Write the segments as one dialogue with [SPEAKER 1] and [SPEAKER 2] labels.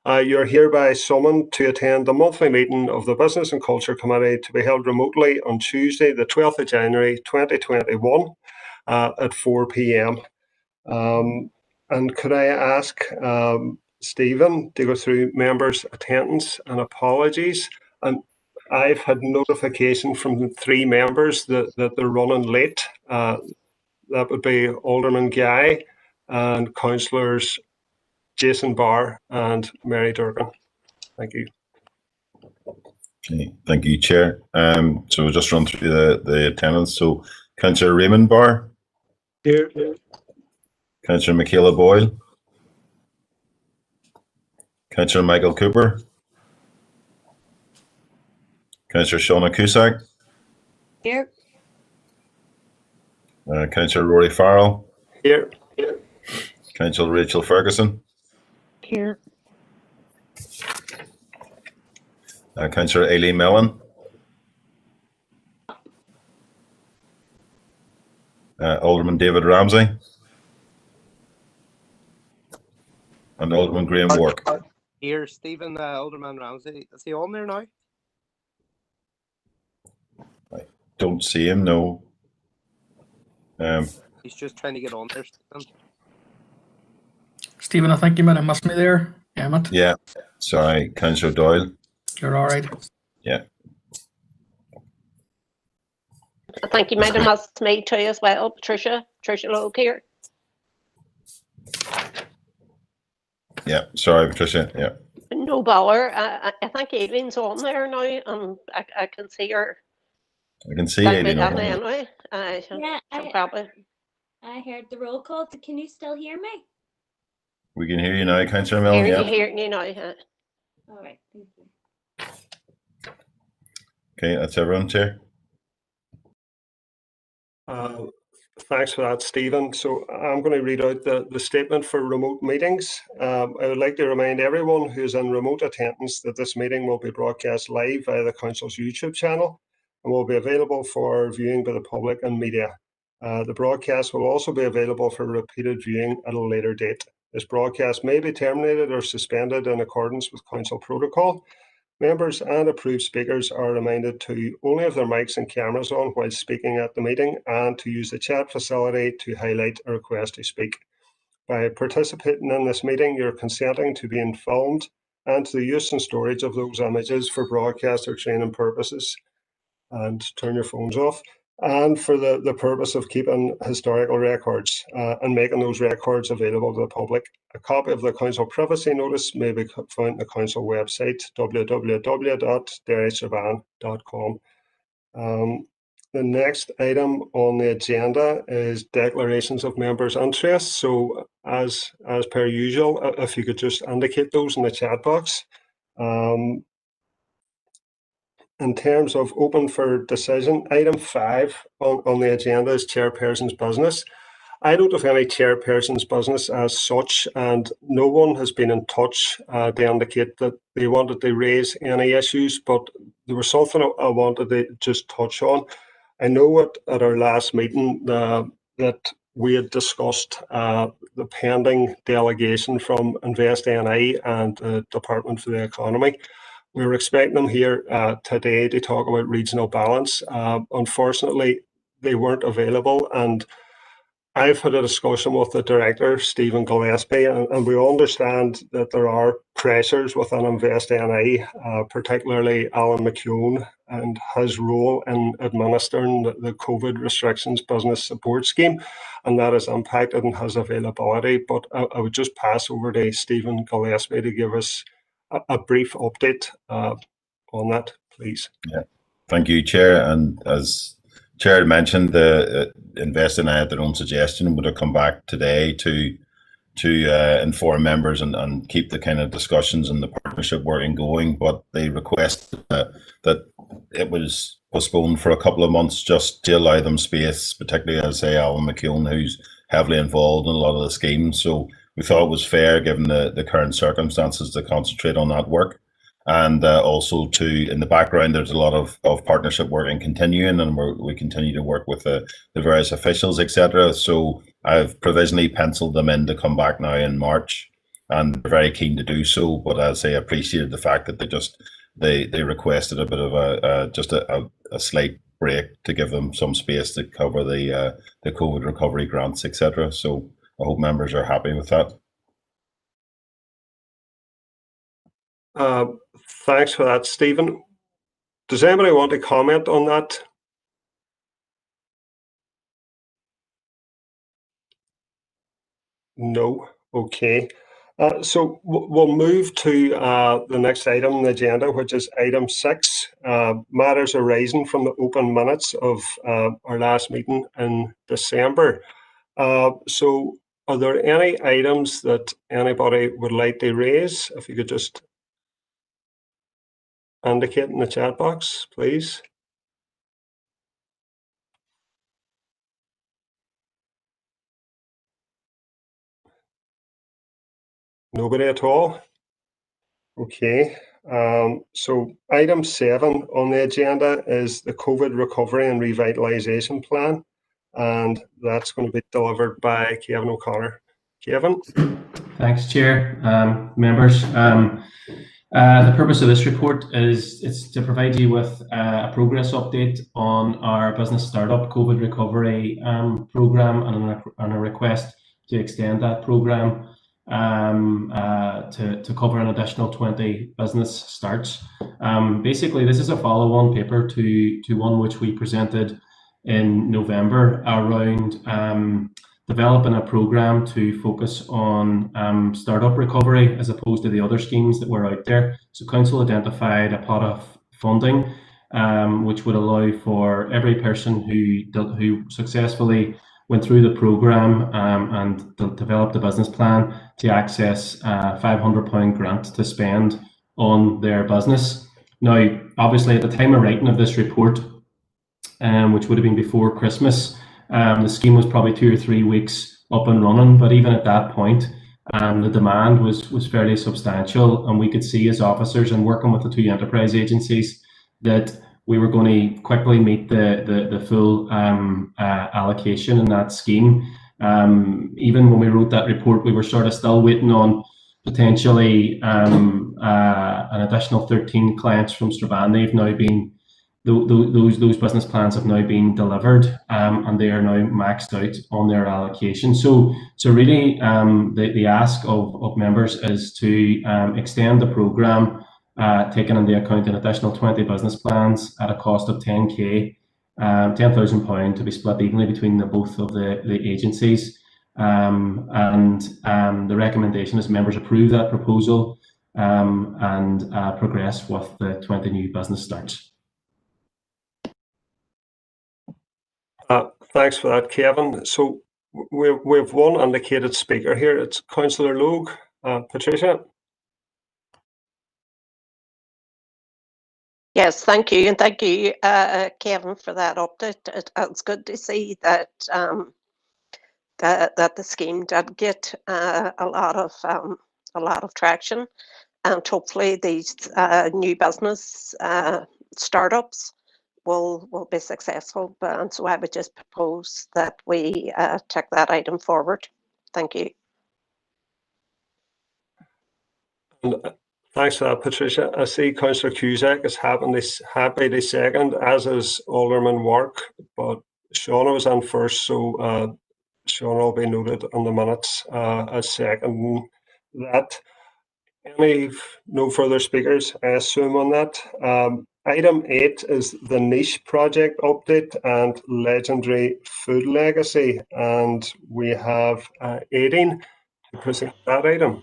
[SPEAKER 1] You're hereby summoned to attend the monthly meeting of the Business and Culture Committee to be held remotely on Tuesday, the 12th of January 2021 at 4 p.m. And could I ask Stephen to go through members' attendance and apologies? And I've had notification from the 3 members that they're running late. That would be Alderman Guy and Councillors Jason Barr and Mary Durgan. Thank you.
[SPEAKER 2] Okay, thank you, Chair. So we'll just run through the attendance. So Councillor Raymond Barr.
[SPEAKER 1] Here.
[SPEAKER 2] Councillor Michaela Boyle. Councillor Michael Cooper. Councillor Shauna Cusack.
[SPEAKER 3] Here.
[SPEAKER 2] Councillor Rory Farrell.
[SPEAKER 1] Here.
[SPEAKER 2] Councillor Rachel Ferguson.
[SPEAKER 3] Here.
[SPEAKER 2] Councillor Aileen Mellon. Alderman David Ramsey. And Alderman Graham Wark.
[SPEAKER 4] Here, Stephen, Alderman Ramsey. Is he on there now?
[SPEAKER 2] I don't see him, no.
[SPEAKER 4] He's just trying to get on there, Stephen.
[SPEAKER 5] Stephen, I think you might have missed me there. Emmett.
[SPEAKER 2] Yeah, sorry, Councillor Doyle.
[SPEAKER 5] You're all right.
[SPEAKER 2] Yeah.
[SPEAKER 3] I think you might have missed me too as well, Patricia Logue here.
[SPEAKER 2] Yeah, sorry, Patricia. Yeah.
[SPEAKER 3] No bother. I think Aileen's on there now, and I can see her.
[SPEAKER 2] I can see Aileen.
[SPEAKER 3] Anyway,
[SPEAKER 6] yeah, I heard the roll call. Can you still hear me?
[SPEAKER 2] We can hear you now, Councillor Mellon.
[SPEAKER 3] Yeah. Hearing you now.
[SPEAKER 6] All right, thank you.
[SPEAKER 2] Okay, that's everyone, Chair.
[SPEAKER 1] Thanks for that, Stephen. So I'm going to read out the statement for remote meetings. I would like to remind everyone who is in remote attendance that this meeting will be broadcast live via the Council's YouTube channel and will be available for viewing by the public and media. The broadcast will also be available for repeated viewing at a later date. This broadcast may be terminated or suspended in accordance with Council protocol. Members and approved speakers are reminded to only have their mics and cameras on while speaking at the meeting and to use the chat facility to highlight a request to speak. By participating in this meeting, you're consenting to being filmed and to the use and storage of those images for broadcast or training purposes. And turn your phones off. And for the purpose of keeping historical records and making those records available to the public. A copy of the Council privacy notice may be found on the Council website, www.derrystrabane.com. The next item on the agenda is declarations of members' interest. So as per usual, if you could just indicate those in the chat box. In terms of open for decision, item 5 on the agenda is chairperson's business. I don't have any chairperson's business as such, and no one has been in touch to indicate that they wanted to raise any issues, but there was something I wanted to just touch on. I know at our last meeting that we had discussed the pending delegation from Invest NI and the Department for the Economy. We were expecting them here today to talk about regional balance. Unfortunately, they weren't available, and I've had a discussion with the director, Stephen Gillespie, and we understand that there are pressures within Invest NI, particularly Alan McKeown and his role in administering the COVID restrictions business support scheme, and that has impacted on his availability. But I would just pass over to Stephen Gillespie to give us a brief update on that, please.
[SPEAKER 2] Yeah, thank you, Chair. And as Chair mentioned, the Invest NI at their own suggestion would have come back today to inform members and keep the kind of discussions and the partnership working going. But they requested that it was postponed for a couple of months just to allow them space, particularly as say Alan McKeown, who's heavily involved in a lot of the schemes. So we thought it was fair, given the current circumstances, to concentrate on that work. And also in the background, there's a lot of partnership work continuing, and we continue to work with the various officials, etc. So I've provisionally penciled them in to come back now in March. and they're very keen to do so. But as I appreciated the fact that they requested a bit of a slight break to give them some space to cover the COVID recovery grants, etc. So I hope members are happy with that.
[SPEAKER 1] Thanks for that, Stephen. Does anybody want to comment on that? No. Okay. So we'll move to the next item on the agenda, which is item 6, matters arising from the open minutes of our last meeting in December. So are there any items that anybody would like to raise? If you could just indicate in the chat box, please. Nobody at all? Okay. So item 7 on the agenda is the COVID Recovery and Revitalisation Plan, and that's going to be delivered by Kevin O'Connor. Kevin?
[SPEAKER 7] Thanks, Chair. Members, the purpose of this report is to provide you with a progress update on our business startup COVID recovery programme and a request to extend that programme to cover an additional 20 business starts. Basically, this is a follow-on paper to one which we presented in November around developing a programme to focus on startup recovery as opposed to the other schemes that were out there. So Council identified a pot of funding which would allow for every person who successfully went through the programme and developed a business plan to access a £500 grant to spend on their business. Now, obviously, at the time of writing of this report, which would have been before Christmas, the scheme was probably 2 or 3 weeks up and running, but even at that point, the demand was fairly substantial, and we could see as officers and working with the 2 enterprise agencies that we were going to quickly meet the full allocation in that scheme. Even when we wrote that report, we were sort of still waiting on potentially an additional 13 clients from Strabane. They've now been those business plans have now been delivered, and they are now maxed out on their allocation. So really, the ask of members is to extend the programme, taking into account an additional 20 business plans at a cost of £10,000 to be split evenly between both of the agencies. And the recommendation is members approve that proposal and progress with the 20 new business starts.
[SPEAKER 1] Thanks for that, Kevin. So we have one indicated speaker here. It's Councillor Logue. Patricia?
[SPEAKER 3] Yes, thank you. And thank you, Kevin, for that update. It's good to see that that the scheme did get a lot of traction, and hopefully these new business startups will be successful. And so I would just propose that we take that item forward. Thank you.
[SPEAKER 1] And thanks for that, Patricia. I see Councillor Cusack is happy to second, as is Alderman Wark, but Shauna was on first, so Shauna will be noted on the minutes as second that. No further speakers, I assume, on that. Item 8 is the niche project update and legendary food legacy, and we have Aideen to present that item.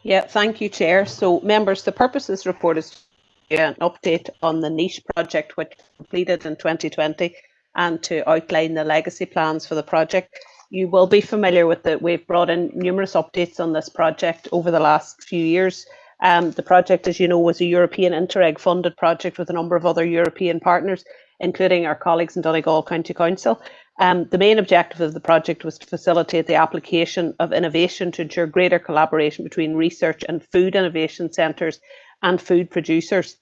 [SPEAKER 8] Yeah, thank you, Chair. So, members, the purpose of this report is an update on the niche project which completed in 2020 and to outline the legacy plans for the project. You will be familiar with that. We've brought in numerous updates on this project over the last few years. The project, as you know, was a European Interreg funded project with a number of other European partners, including our colleagues in Donegal County Council. The main objective of the project was to facilitate the application of innovation to ensure greater collaboration between research and food innovation centres and food producers.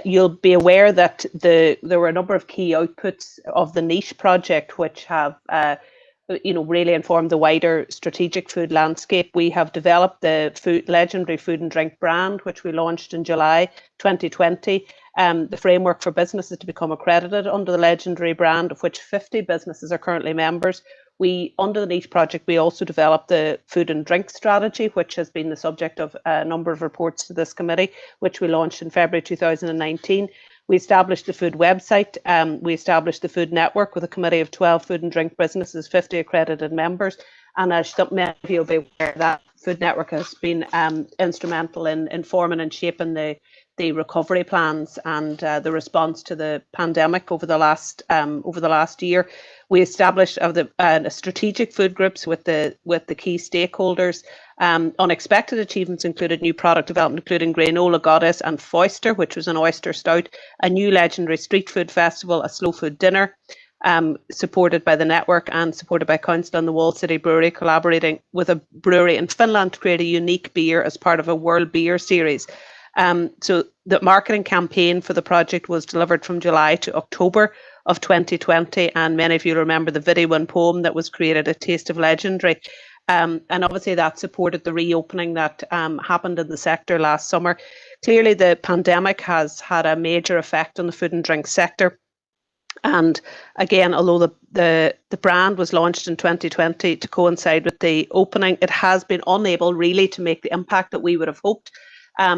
[SPEAKER 8] You'll be aware that there were a number of key outputs of the niche project which have really inform the wider strategic food landscape. We have developed the legendary food and drink brand, which we launched in July 2020. The framework for businesses to become accredited under the legendary brand, of which 50 businesses are currently members. Under the Niche project, we also developed the food and drink strategy, which has been the subject of a number of reports to this committee, which we launched in February 2019. We established the food website. We established the food network with a committee of 12 food and drink businesses, 50 accredited members. And as many of you will be aware, that food network has been instrumental in informing and shaping the recovery plans and the response to the pandemic over the last year. We established strategic food groups with the key stakeholders. Unexpected achievements included new product development, including Granola Goddess and Foister, which was an oyster stout, a new legendary street food festival, a slow food dinner, supported by the network and supported by Council and the Wall City Brewery, collaborating with a brewery in Finland to create a unique beer as part of a World Beer Series. So the marketing campaign for the project was delivered from July to October of 2020, and many of you remember the video and poem that was created, A Taste of Legendary. And obviously that supported the reopening that happened in the sector last summer. Clearly the pandemic has had a major effect on the food and drink sector. And again, although the brand was launched in 2020 to coincide with the opening, it has been unable really to make the impact that we would have hoped.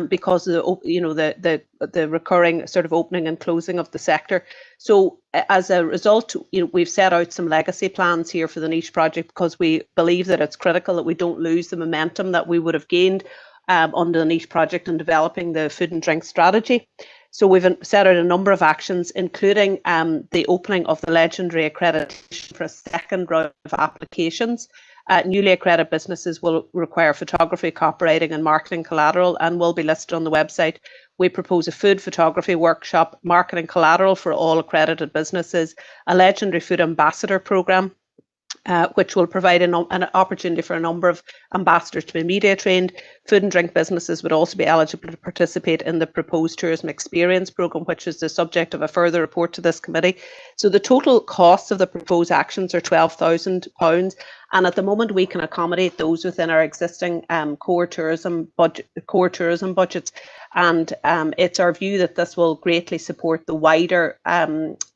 [SPEAKER 8] Because of the recurring sort of opening and closing of the sector. So as a result, we've set out some legacy plans here for the Niche project, because we believe that it's critical that we don't lose the momentum that we would have gained under the Niche project in developing the food and drink strategy. So we've set out a number of actions, including the opening of the legendary accreditation for a second round of applications. Newly accredited businesses will require photography, copywriting and marketing collateral and will be listed on the website. We propose a food photography workshop, marketing collateral for all accredited businesses, a legendary food ambassador programme, which will provide an opportunity for a number of ambassadors to be media trained. Food and drink businesses would also be eligible to participate in the proposed tourism experience programme, which is the subject of a further report to this committee. So the total costs of the proposed actions are £12,000. And at the moment, we can accommodate those within our existing core tourism budgets. And it's our view that this will greatly support the wider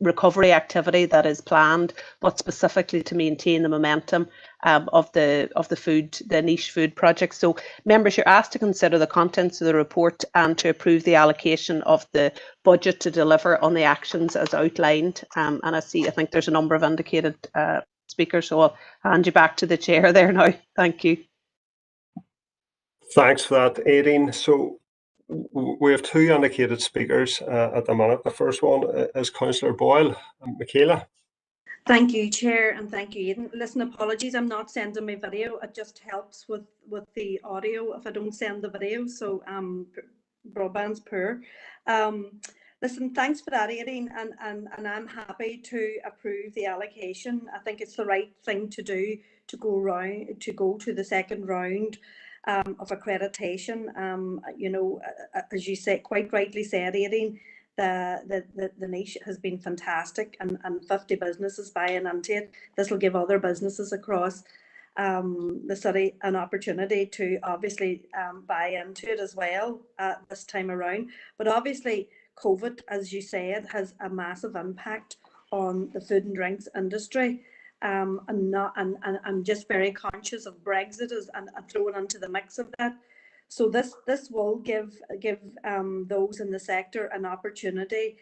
[SPEAKER 8] recovery activity that is planned, but specifically to maintain the momentum of the Niche food project. So members, you're asked to consider the contents of the report and to approve the allocation of the budget to deliver on the actions as outlined. And I think there's a number of indicated speakers, so I'll hand you back to the chair there now. Thank you.
[SPEAKER 1] Thanks for that, Aideen. So we have two indicated speakers at the minute. The first one is Councillor Boyle. Michaela.
[SPEAKER 9] Thank you, Chair, and thank you, Aidan. Listen, apologies, I'm not sending my video. It just helps with the audio if I don't send the video, so broadband's poor. Listen, thanks for that, Aidan, and I'm happy to approve the allocation. I think it's the right thing to do to go to the second round of accreditation. As you said, quite rightly said, Aidan, the Niche has been fantastic, and 50 businesses buying into it. This will give other businesses across the city an opportunity to obviously buy into it as well this time around. But obviously COVID, as you said, has a massive impact on the food and drinks industry. And I'm just very conscious of Brexit and throwing into the mix of that. So this will give those in the sector an opportunity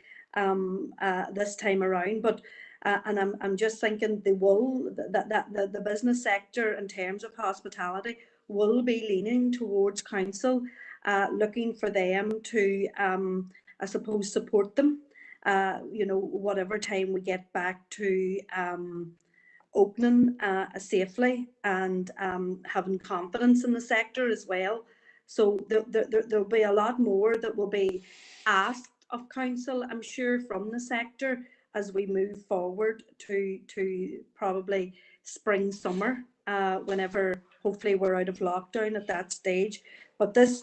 [SPEAKER 9] this time around. But and I'm just thinking the business sector in terms of hospitality will be leaning towards council, looking for them to I suppose support them. Whatever time we get back to opening safely and having confidence in the sector as well. So there'll be a lot more that will be asked of council, I'm sure, from the sector as we move forward to probably spring, summer, whenever hopefully we're out of lockdown at that stage. But this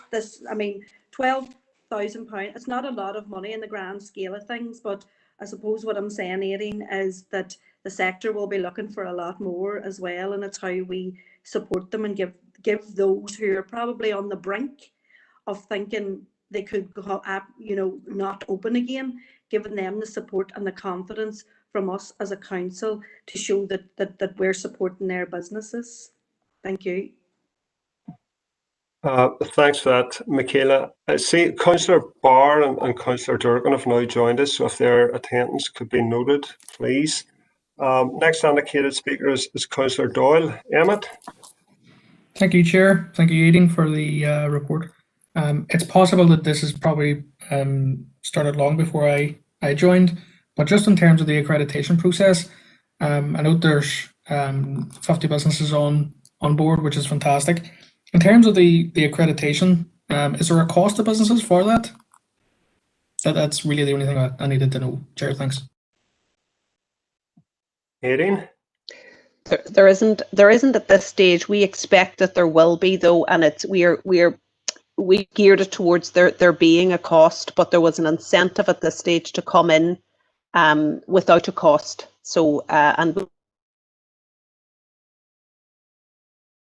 [SPEAKER 9] I mean, £12,000, it's not a lot of money in the grand scale of things, but I suppose what I'm saying, Aidan, is that the sector will be looking for a lot more as well, and it's how we support them and give those who are probably on the brink of thinking they could go, not open again, giving them the support and the confidence from us as a council to show that we're supporting their businesses. Thank you.
[SPEAKER 1] Thanks for that, Michaela. I see Councillor Barr and Councillor Durgan have now joined us, so if their attendance could be noted, please. Next indicated speaker is Councillor Doyle. Emmett.
[SPEAKER 5] Thank you, Chair. Thank you, Aidan, for the report. It's possible that this has probably started long before I joined, but just in terms of the accreditation process, I know there's 50 businesses on board, which is fantastic. In terms of the accreditation, is there a cost to businesses for that? That's really the only thing I needed to know, Chair. Thanks.
[SPEAKER 1] Aidan?
[SPEAKER 8] There isn't at this stage. We expect that there will be, though, and we geared it towards there being a cost, but there was an incentive at this stage to come in without a cost. So and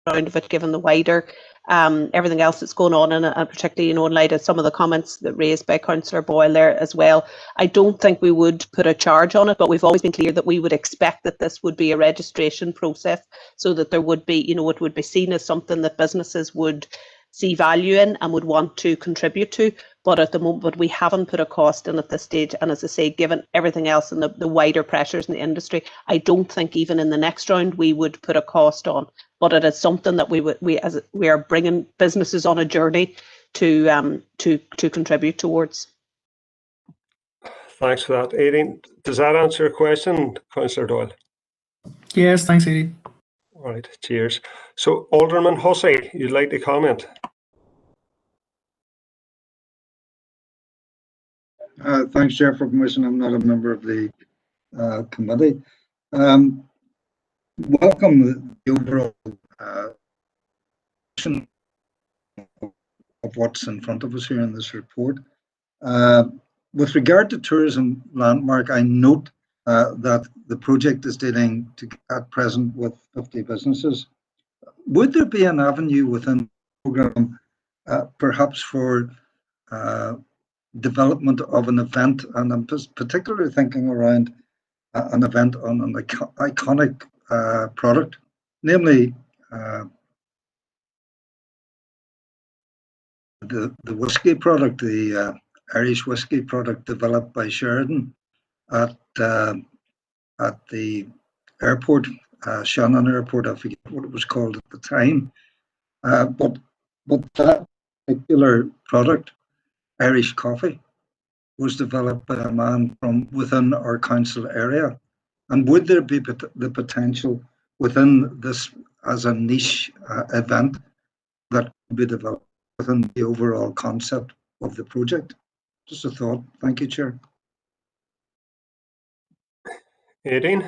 [SPEAKER 8] round of it, given the wider everything else that's going on, and particularly in light of some of the comments that raised by Councillor Boyle there as well, I don't think we would put a charge on it, but we've always been clear that we would expect that this would be a registration process, so that there would be, it would be seen as something that businesses would see value in and would want to contribute to. But at the moment, we haven't put a cost in at this stage. And as I say, given everything else and the wider pressures in the industry, I don't think even in the next round we would put a cost on. But it is something that we are bringing businesses on a journey to contribute towards.
[SPEAKER 1] Thanks for that, Aidan. Does that answer your question, Councillor Doyle?
[SPEAKER 5] Yes, thanks, Aidan.
[SPEAKER 1] All right, cheers. So, Alderman Hussey, you'd like to comment?
[SPEAKER 10] Thanks, Chair, for permission. I'm not a member of the committee. Welcome the overall of what's in front of us here in this report. With regard to tourism landmark, I note that the project is dealing at present with 50 businesses. Would there be an avenue within the programme, perhaps for development of an event, and I'm particularly thinking around an event on an iconic product, namely the whiskey product, the Irish whiskey product developed by Sheridan at the airport, Shannon Airport. I forget what it was called at the time, but that particular product, Irish coffee, was developed by a man from within our council area. And would there be the potential within this as a niche event that could be developed within the overall concept of the project? Just a thought. Thank you, Chair.
[SPEAKER 1] Aidan?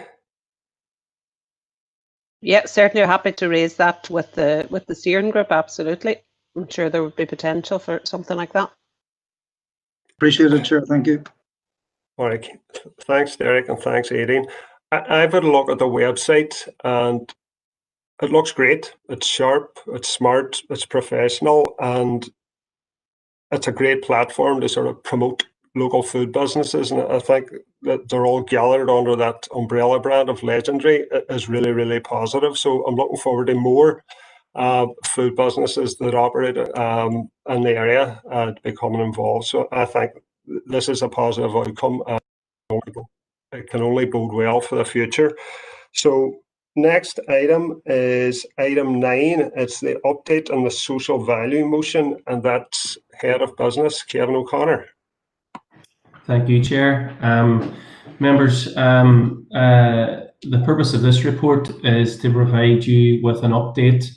[SPEAKER 8] Yeah, certainly happy to raise that with the Searan Group. Absolutely, I'm sure there would be potential for something like that.
[SPEAKER 10] Appreciate it, Chair. Thank you.
[SPEAKER 1] All right. Thanks, Derek, and thanks, Aidan. I've had a look at the website, and it looks great. It's sharp, it's smart, it's professional, and it's a great platform to sort of promote local food businesses. And I think that they're all gathered under that umbrella brand of Legendary is really, really positive. So I'm looking forward to more food businesses that operate in the area becoming involved. So I think this is a positive outcome. It can only bode well for the future. So next item is item 9. It's the update on the social value motion, and that's Head of Business, Kevin O'Connor.
[SPEAKER 7] Thank you, Chair. Members, the purpose of this report is to provide you with an update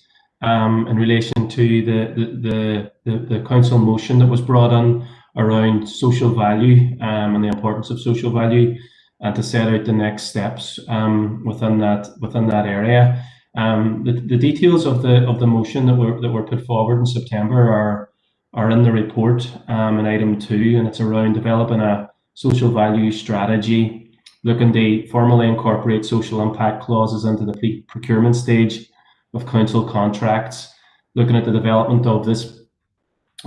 [SPEAKER 7] in relation to the council motion that was brought in around social value and the importance of social value, and to set out the next steps within that area. The details of the motion that were put forward in September are in the report in item 2, and it's around developing a social value strategy looking to formally incorporate social impact clauses into the procurement stage of council contracts, looking at the development of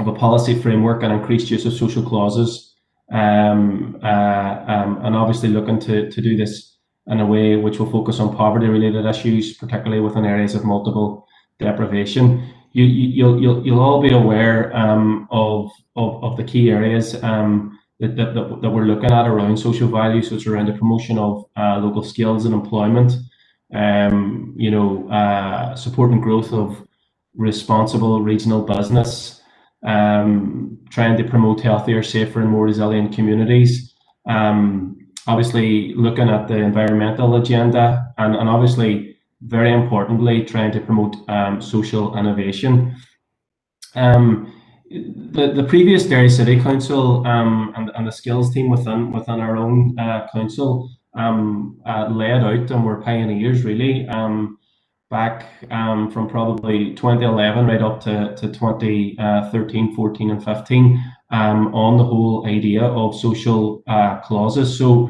[SPEAKER 7] a policy framework and increased use of social clauses, and obviously looking to do this in a way which will focus on poverty-related issues, particularly within areas of multiple deprivation. You'll all be aware of the key areas that we're looking at around social values, which are around the promotion of local skills and employment, supporting growth of responsible regional business, trying to promote healthier, safer, and more resilient communities. Obviously, looking at the environmental agenda, and obviously, very importantly, trying to promote social innovation. The previous Derry City Council and the skills team within our own council laid out and were pioneers really back from probably 2011 right up to 2013, 14 and 15 on the whole idea of social clauses. So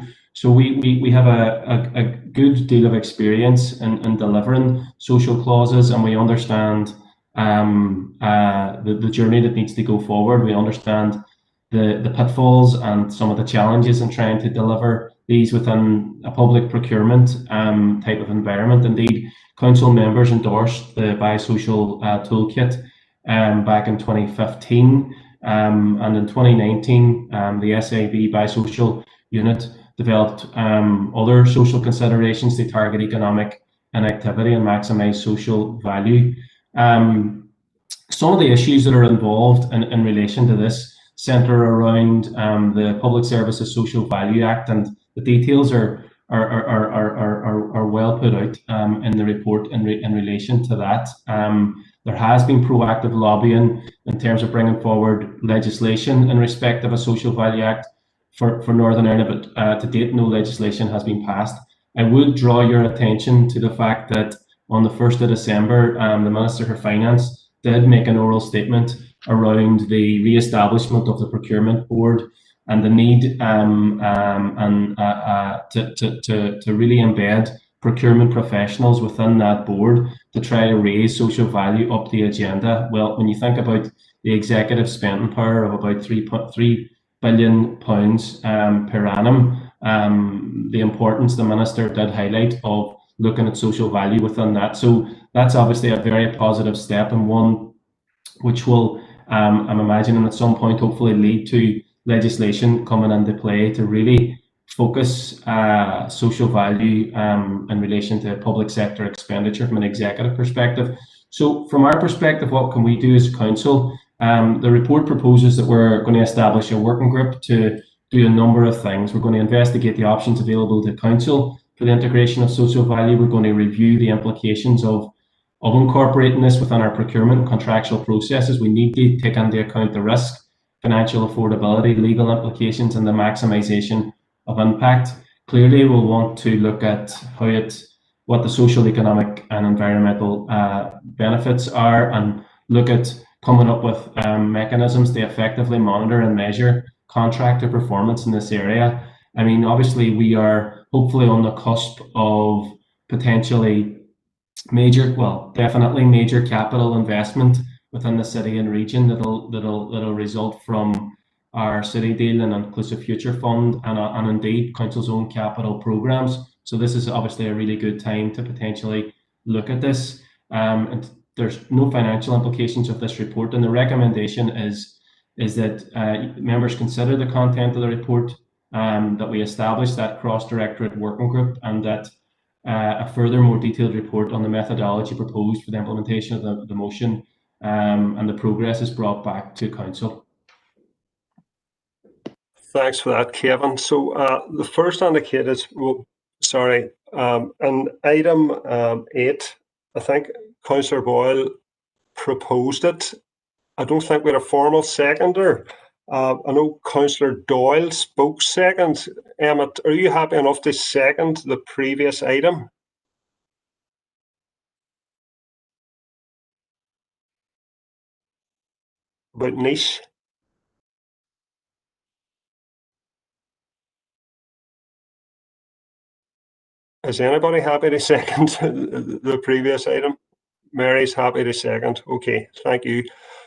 [SPEAKER 7] we have a good deal of experience in delivering social clauses, and we understand the journey that needs to go forward. We understand the pitfalls and some of the challenges in trying to deliver these within a public procurement type of environment. Indeed, council members endorsed the biosocial toolkit back in 2015, and in 2019 the SAB biosocial unit developed other social considerations to target economic inactivity and maximise social value. Some of the issues that are involved in relation to this centre around the Public Services Social Value Act, and the details are well put out in the report in relation to that. There has been proactive lobbying in terms of bringing forward legislation in respect of a Social Value Act for Northern Ireland, but to date no legislation has been passed. I would draw your attention to the fact that on the 1st of December, the Minister for Finance did make an oral statement around the re-establishment of the Procurement Board and the need to really embed procurement professionals within that board to try to raise social value up the agenda. Well, when you think about the executive spending power of about £3 billion per annum, the importance the Minister did highlight of looking at social value within that. So that's obviously a very positive step, and one which will, I'm imagining at some point, hopefully lead to legislation coming into play to really focus social value in relation to public sector expenditure from an executive perspective. So from our perspective, what can we do as a council? The report proposes that we're going to establish a working group to do a number of things. We're going to investigate the options available to council for the integration of social value. We're going to review the implications of incorporating this within our procurement and contractual processes. We need to take into account the risk, financial affordability, legal implications, and the maximisation of impact. Clearly, we'll want to look at what the social, economic, and environmental benefits are, and look at coming up with mechanisms to effectively monitor and measure contractor performance in this area. I mean, obviously, we are hopefully on the cusp of potentially definitely major capital investment within the city and region that'll result from our city deal and Inclusive Future Fund and indeed council's own capital programs. So this is obviously a really good time to potentially look at this. And there's no financial implications of this report, and the recommendation is that members consider the content of the report, that we establish that cross-directorate working group, and that a further more detailed report on the methodology proposed for the implementation of the motion and the progress is brought back to council.
[SPEAKER 1] Thanks for that, Kevin. So the first indicator is, in item 8, I think Councillor Boyle proposed it. I don't think we had a formal seconder. I know Councillor Doyle spoke second. Emmett, are you happy enough to second the previous item? About niche? Is anybody happy to second the previous item? Mary's happy to second. Okay, thank you.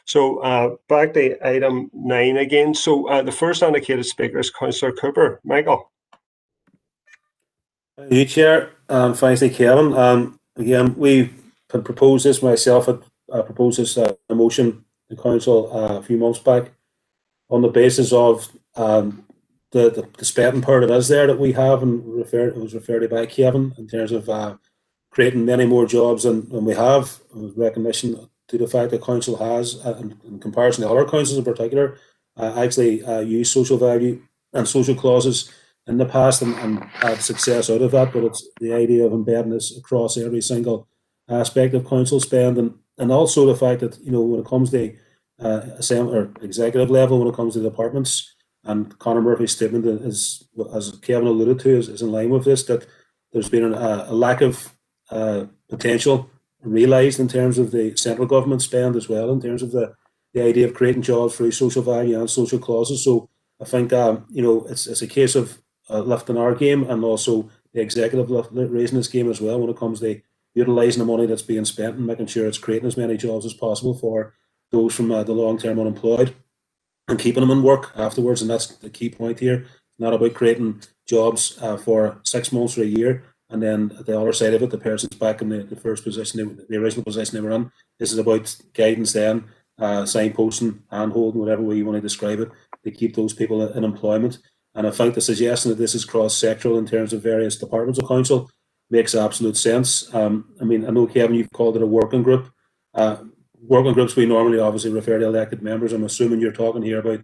[SPEAKER 1] So back to item 9 again. So the first indicated speaker is Councillor Cooper. Michael.
[SPEAKER 11] Thank you, Chair. Thanks to Kevin. Again, we had proposed this, myself had proposed this motion to Council a few months back on the basis of the spending part that is there that we have, and it was referred to by Kevin in terms of creating many more jobs than we have. With recognition to the fact that Council has, in comparison to other councils in particular, actually used social value and social clauses in the past and had success out of that. But it's the idea of embedding this across every single aspect of council spend, and also the fact that, you know, when it comes to assembly or executive level, when it comes to departments, and Conor Murphy's statement is, as Kevin alluded to, is in line with this, that there's been a lack of potential realised in terms of the central government spend as well, in terms of the idea of creating jobs through social value and social clauses. So I think you know, it's a case of lifting our game, and also the executive raising this game as well when it comes to utilising the money that's being spent and making sure it's creating as many jobs as possible for those from the long-term unemployed and keeping them in work afterwards. And that's the key point here. It's not about creating jobs for 6 months or a year, and then at the other side of it, the person's back in the first position, the original position they were in. This is about guidance then, signposting, hand-holding, whatever way you want to describe it, to keep those people in employment. And I think the suggestion that this is cross-sectoral in terms of various departments of council makes absolute sense. I mean, I know, Kevin, you've called it a working group. Working groups, we normally obviously refer to elected members. I'm assuming you're talking here about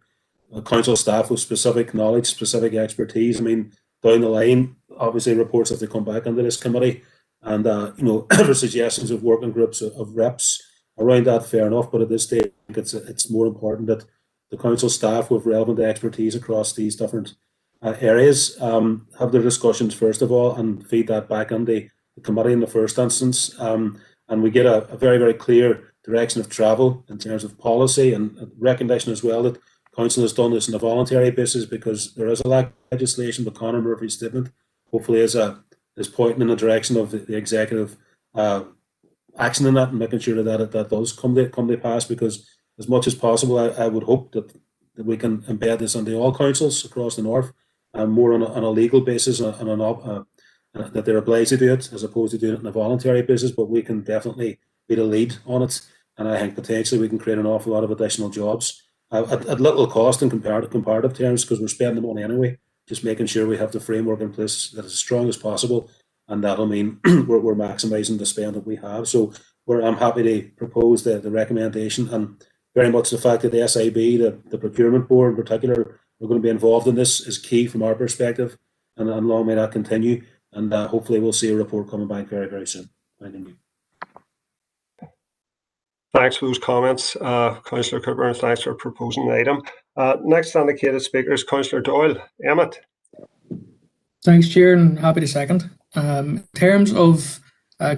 [SPEAKER 11] council staff with specific knowledge, specific expertise. I mean, down the line, obviously reports have to come back into this committee, and you know, for suggestions of working groups of reps around that, fair enough. But at this stage, it's more important that the council staff with relevant expertise across these different areas have their discussions first of all, and feed that back on the committee in the first instance, and we get a very, very clear direction of travel in terms of policy, and recognition as well that council has done this on a voluntary basis because there is a lack of legislation. But Conor Murphy's statement hopefully is pointing in the direction of the executive action in that, and making sure that does come to pass. Because as much as possible, I would hope that we can embed this into all councils across the north, more on a legal basis, that they're obliged to do it, as opposed to doing it on a voluntary basis. But we can definitely be the lead on it, and I think potentially we can create an awful lot of additional jobs at little cost in comparative terms, because we're spending the money anyway. Just making sure we have the framework in place that is as strong as possible, and that'll mean we're maximising the spend that we have. So I'm happy to propose the recommendation, and very much the fact that the SIB, the procurement board in particular, are going to be involved in this is key from our perspective, and long may that continue. And hopefully we'll see a report coming back very, very soon. Thank you.
[SPEAKER 1] Thanks for those comments, Councillor Cooper, and thanks for proposing the item. Next indicated speaker is Councillor Doyle. Emmett.
[SPEAKER 5] Thanks, Chair, and happy to second. In terms of,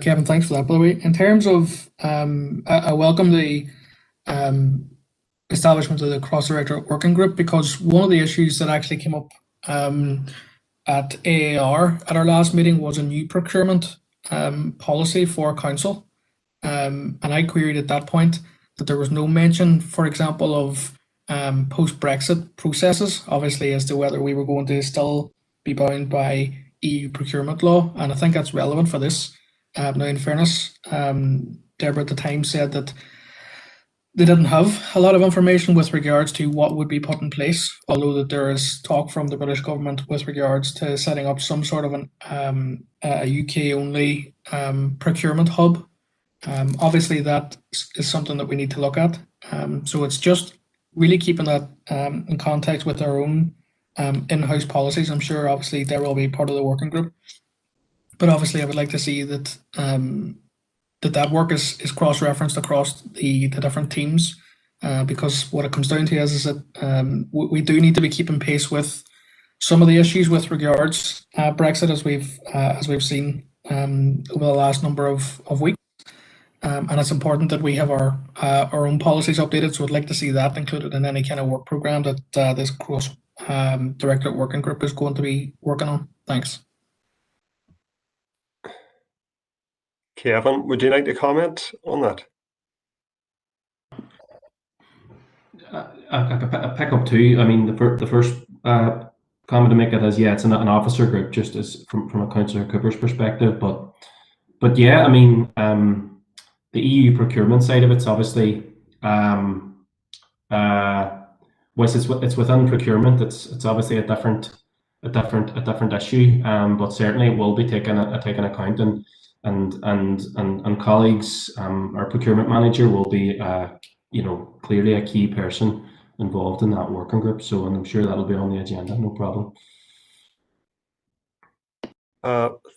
[SPEAKER 5] Kevin, thanks for that, by the way. In terms of, I welcome the establishment of the cross-directorate working group, because one of the issues that actually came up at AAR at our last meeting was a new procurement policy for council. And I queried at that point that there was no mention, for example, of post-Brexit processes, obviously, as to whether we were going to still be bound by EU procurement law. And I think that's relevant for this. Now, in fairness, Deborah at the time said that they didn't have a lot of information with regards to what would be put in place, although that there is talk from the British government with regards to setting up some sort of a UK-only procurement hub. Obviously, that is something that we need to look at. So it's just really keeping that in context with our own in-house policies. I'm sure, obviously, there will be part of the working group. But obviously, I would like to see that that work is cross-referenced across the different teams, because what it comes down to is that we do need to be keeping pace with some of the issues with regards Brexit, as we've seen over the last number of weeks. And it's important that we have our own policies updated. So I'd like to see that included in any kind of work program that this cross-directorate working group is going to be working on. Thanks.
[SPEAKER 1] Kevin, would you like to comment on that?
[SPEAKER 7] I pick up too. I mean, the first comment to make it is, yeah, it's an officer group, just as from a Councillor Cooper's perspective. But yeah, I mean, the EU procurement side of it's obviously, whilst it's within procurement, it's obviously a different issue. But certainly it will be taken account, and colleagues, our procurement manager will be clearly a key person involved in that working group. So, and I'm sure that'll be on the agenda, no problem.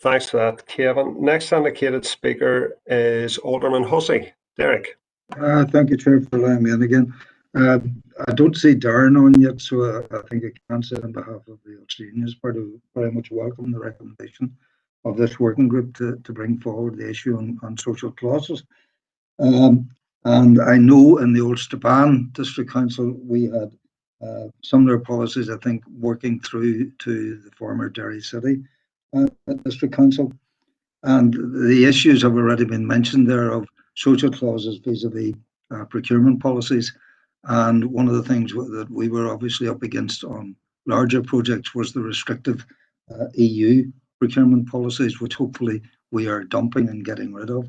[SPEAKER 1] Thanks for that, Kevin. Next indicated speaker is Alderman Hussey. Derek.
[SPEAKER 10] Thank you, Chair, for allowing me in again. I don't see Darren on yet, so I think I can say on behalf of the Australians part of very much welcome the recommendation of this working group to bring forward the issue on social clauses. And I know in the old Strabane District Council we had similar policies, I think, working through to the former Derry City District Council. And the issues have already been mentioned there of social clauses vis-a-vis procurement policies. And one of the things that we were obviously up against on larger projects was the restrictive EU procurement policies, which hopefully we are dumping and getting rid of.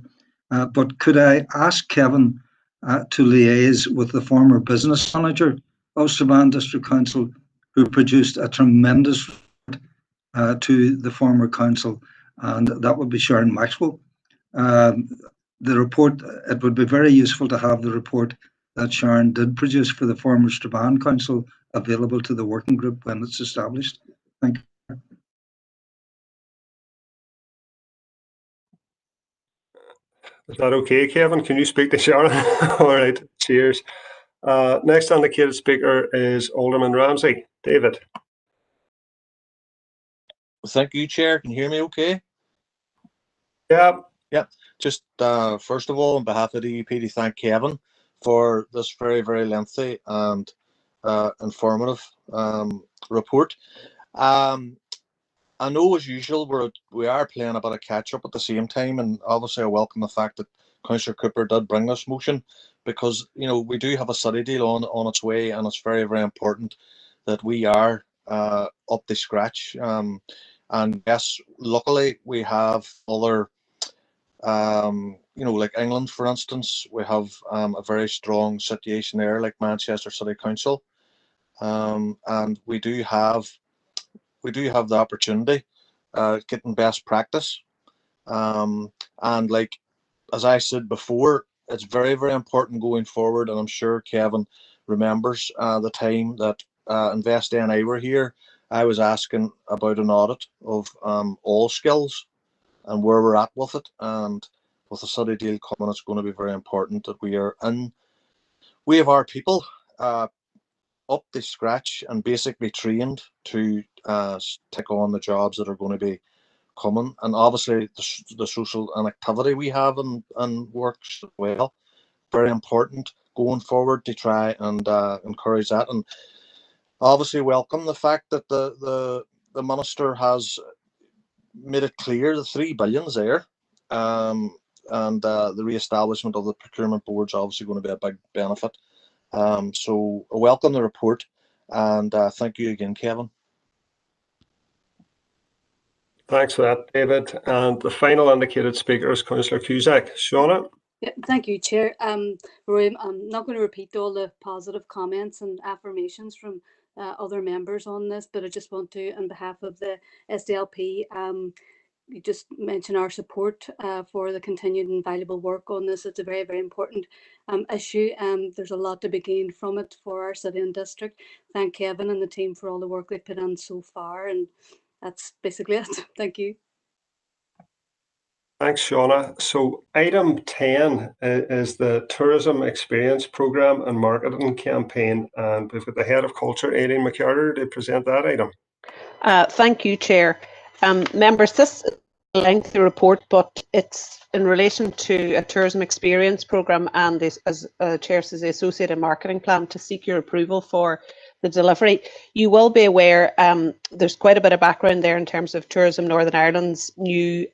[SPEAKER 10] But could I ask Kevin to liaise with the former business manager of Strabane District Council, who produced a tremendous report to the former council, and that would be Sharon Maxwell. The report, it would be very useful to have the report that Sharon did produce for the former Strabane Council available to the working group when it's established. Thank you.
[SPEAKER 1] Is that okay, Kevin? Can you speak to Sharon? All right, cheers. Next indicated speaker is Alderman Ramsey. David.
[SPEAKER 12] Thank you, Chair. Can you hear me okay?
[SPEAKER 1] Yeah.
[SPEAKER 12] Yeah. Just first of all, on behalf of the DUP, to thank Kevin for this very, very lengthy and informative report. I know, as usual, we are playing a bit of catch up at the same time, and obviously I welcome the fact that Councillor Cooper did bring this motion, because we do have a study deal on its way, and it's very, very important that we are up to scratch. And yes, luckily we have other, like England, for instance, we have a very strong situation there, like Manchester City Council, and we do have the opportunity getting best practice, and like as I said before, it's very, very important going forward, and I'm sure Kevin remembers the time that Invest and I were here. I was asking about an audit of all skills and where we're at with it, and with the city deal coming, it's going to be very important that we have our people up to scratch and basically trained to take on the jobs that are going to be coming. And obviously the social and activity we have and works as well, very important going forward to try and encourage that. And obviously welcome the fact that the minister has made it clear the 3 billion there, and the re-establishment of the procurement board is obviously going to be a big benefit. So I welcome the report, and thank you again, Kevin.
[SPEAKER 1] Thanks for that, David. And the final indicated speaker is Councillor Cusack. Shauna?
[SPEAKER 13] Yeah, thank you, Chair. Roy, I'm not going to repeat all the positive comments and affirmations from other members on this, but I just want to, on behalf of the SDLP, you just mention our support for the continued and valuable work on this. It's a very, very important issue. There's a lot to be gained from it for our city and district. Thank Kevin and the team for all the work they've put in so far, and that's basically it. Thank you.
[SPEAKER 1] Thanks, Shauna. So item 10 is the Tourism Experience Programme and Marketing Campaign, and we've got the Head of Culture, Aileen McCarter, to present that item.
[SPEAKER 8] Thank you, Chair. Members, this lengthy report, but it's in relation to a tourism experience programme and this, as Chair says, the associated marketing plan to seek your approval for the delivery. You will be aware there's quite a bit of background there in terms of Tourism Northern Ireland's new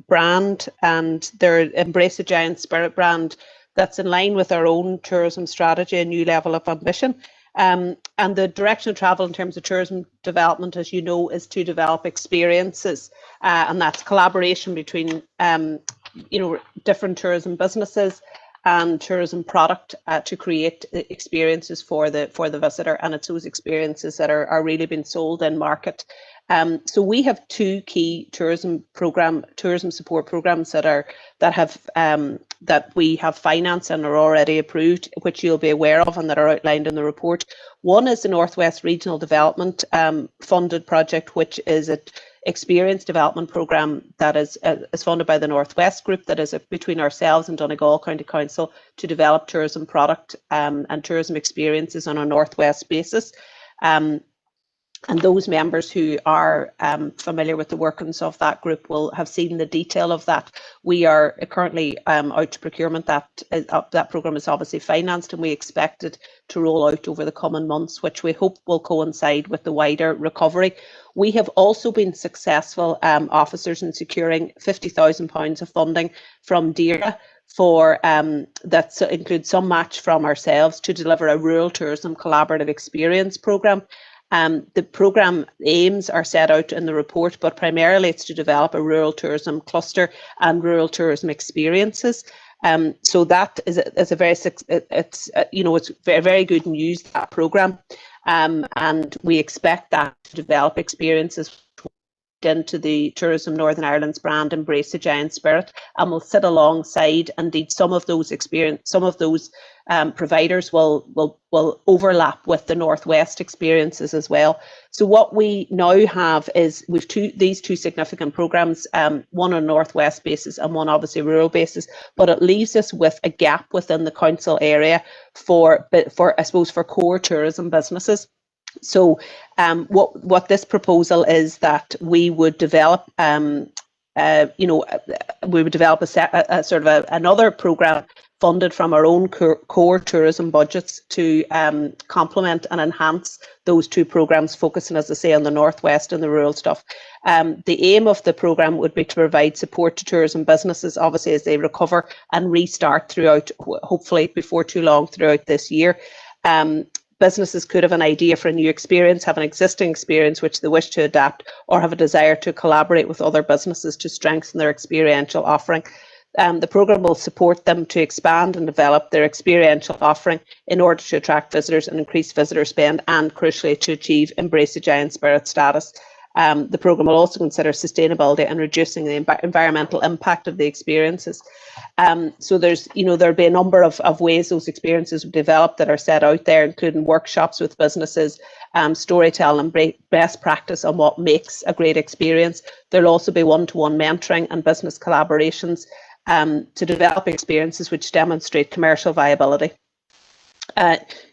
[SPEAKER 8] brand and their Embrace a Giant Spirit brand that's in line with our own tourism strategy, a new level of ambition. And the direction of travel in terms of tourism development, as you know, is to develop experiences, and that's collaboration between different tourism businesses and tourism product to create experiences for the visitor, and it's those experiences that are really being sold in market. So we have two key tourism support programs that we have financed and are already approved, which you'll be aware of and that are outlined in the report. One is the Northwest Regional Development funded project, which is an experience development programme that is funded by the Northwest Group, that is between ourselves and Donegal County Council to develop tourism product and tourism experiences on a Northwest basis. And those members who are familiar with the workings of that group will have seen the detail of that. We are currently out to procurement. That programme is obviously financed, and we expect it to roll out over the coming months, which we hope will coincide with the wider recovery. We have also been successful officers in securing £50,000 of funding from Derry for that includes some match from ourselves to deliver a rural tourism collaborative experience programme. The programme aims are set out in the report, but primarily it's to develop a rural tourism cluster and rural tourism experiences. So that is a very it's very good news, that programme, and we expect that to develop experiences into the Tourism Northern Ireland's brand Embrace a Giant Spirit, and will sit alongside. Indeed, some of those providers will overlap with the Northwest experiences as well. So what we now have is these two significant programmes, one on Northwest basis and one obviously rural basis, but it leaves us with a gap within the council area for I suppose for core tourism businesses. So what this proposal is that we would develop another programme funded from our own core tourism budgets to complement and enhance those two programmes, focusing, as I say, on the Northwest and the rural stuff. The aim of the programme would be to provide support to tourism businesses, obviously, as they recover and restart throughout, hopefully before too long, throughout this year. Businesses could have an idea for a new experience, have an existing experience which they wish to adapt, or have a desire to collaborate with other businesses to strengthen their experiential offering. The programme will support them to expand and develop their experiential offering in order to attract visitors and increase visitor spend, and crucially to achieve Embrace a Giant Spirit status. The programme will also consider sustainability and reducing the environmental impact of the experiences. So there'll be a number of ways those experiences will develop that are set out there, including workshops with businesses, storytelling and best practice on what makes a great experience. There'll also be one-to-one mentoring and business collaborations to develop experiences which demonstrate commercial viability.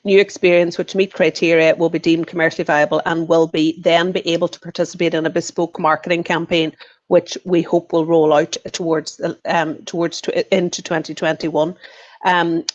[SPEAKER 8] New experience which meet criteria will be deemed commercially viable and will then be able to participate in a bespoke marketing campaign, which we hope will roll out into 2021.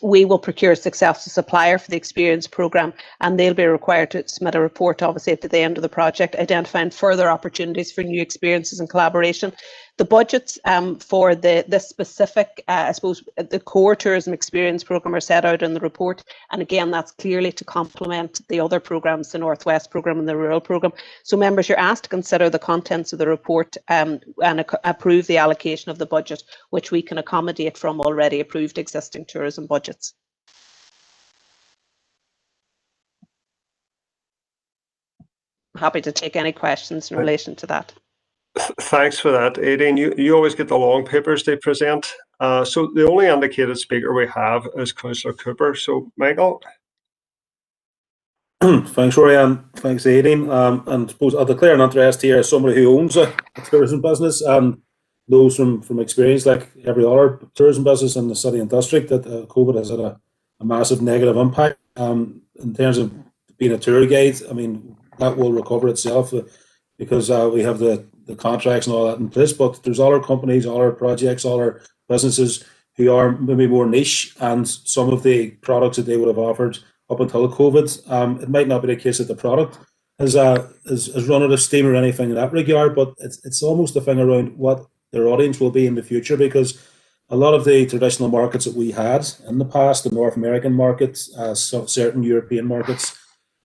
[SPEAKER 8] We will procure a successful supplier for the experience programme, and they'll be required to submit a report, obviously, at the end of the project, identifying further opportunities for new experiences and collaboration. The budgets for this specific, I suppose, the core tourism experience programme are set out in the report, and again, that's clearly to complement the other programmes, the Northwest programme and the rural programme. So members, you're asked to consider the contents of the report and approve the allocation of the budget, which we can accommodate from already approved existing tourism budgets. Happy to take any questions in relation to that.
[SPEAKER 1] Thanks for that, Aideen. You always get the long papers they present. So the only indicated speaker we have is Councillor Cooper. So, Michael.
[SPEAKER 11] Thanks, Rory, and thanks, Aideen. And I suppose I'll declare an interest here as somebody who owns a tourism business and knows from experience, like every other tourism business in the city and district, that COVID has had a massive negative impact. In terms of being a tour guide, I mean, that will recover itself because we have the the contracts and all that in place, but there's other companies, other projects, other businesses who are maybe more niche, and some of the products that they would have offered up until COVID, it might not be the case that the product has run out of steam or anything in that regard, but it's almost a thing around what their audience will be in the future, because a lot of the traditional markets that we had in the past, the North American markets, certain European markets,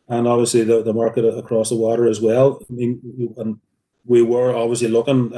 [SPEAKER 11] and obviously the market across the water as well. I mean, and we were obviously looking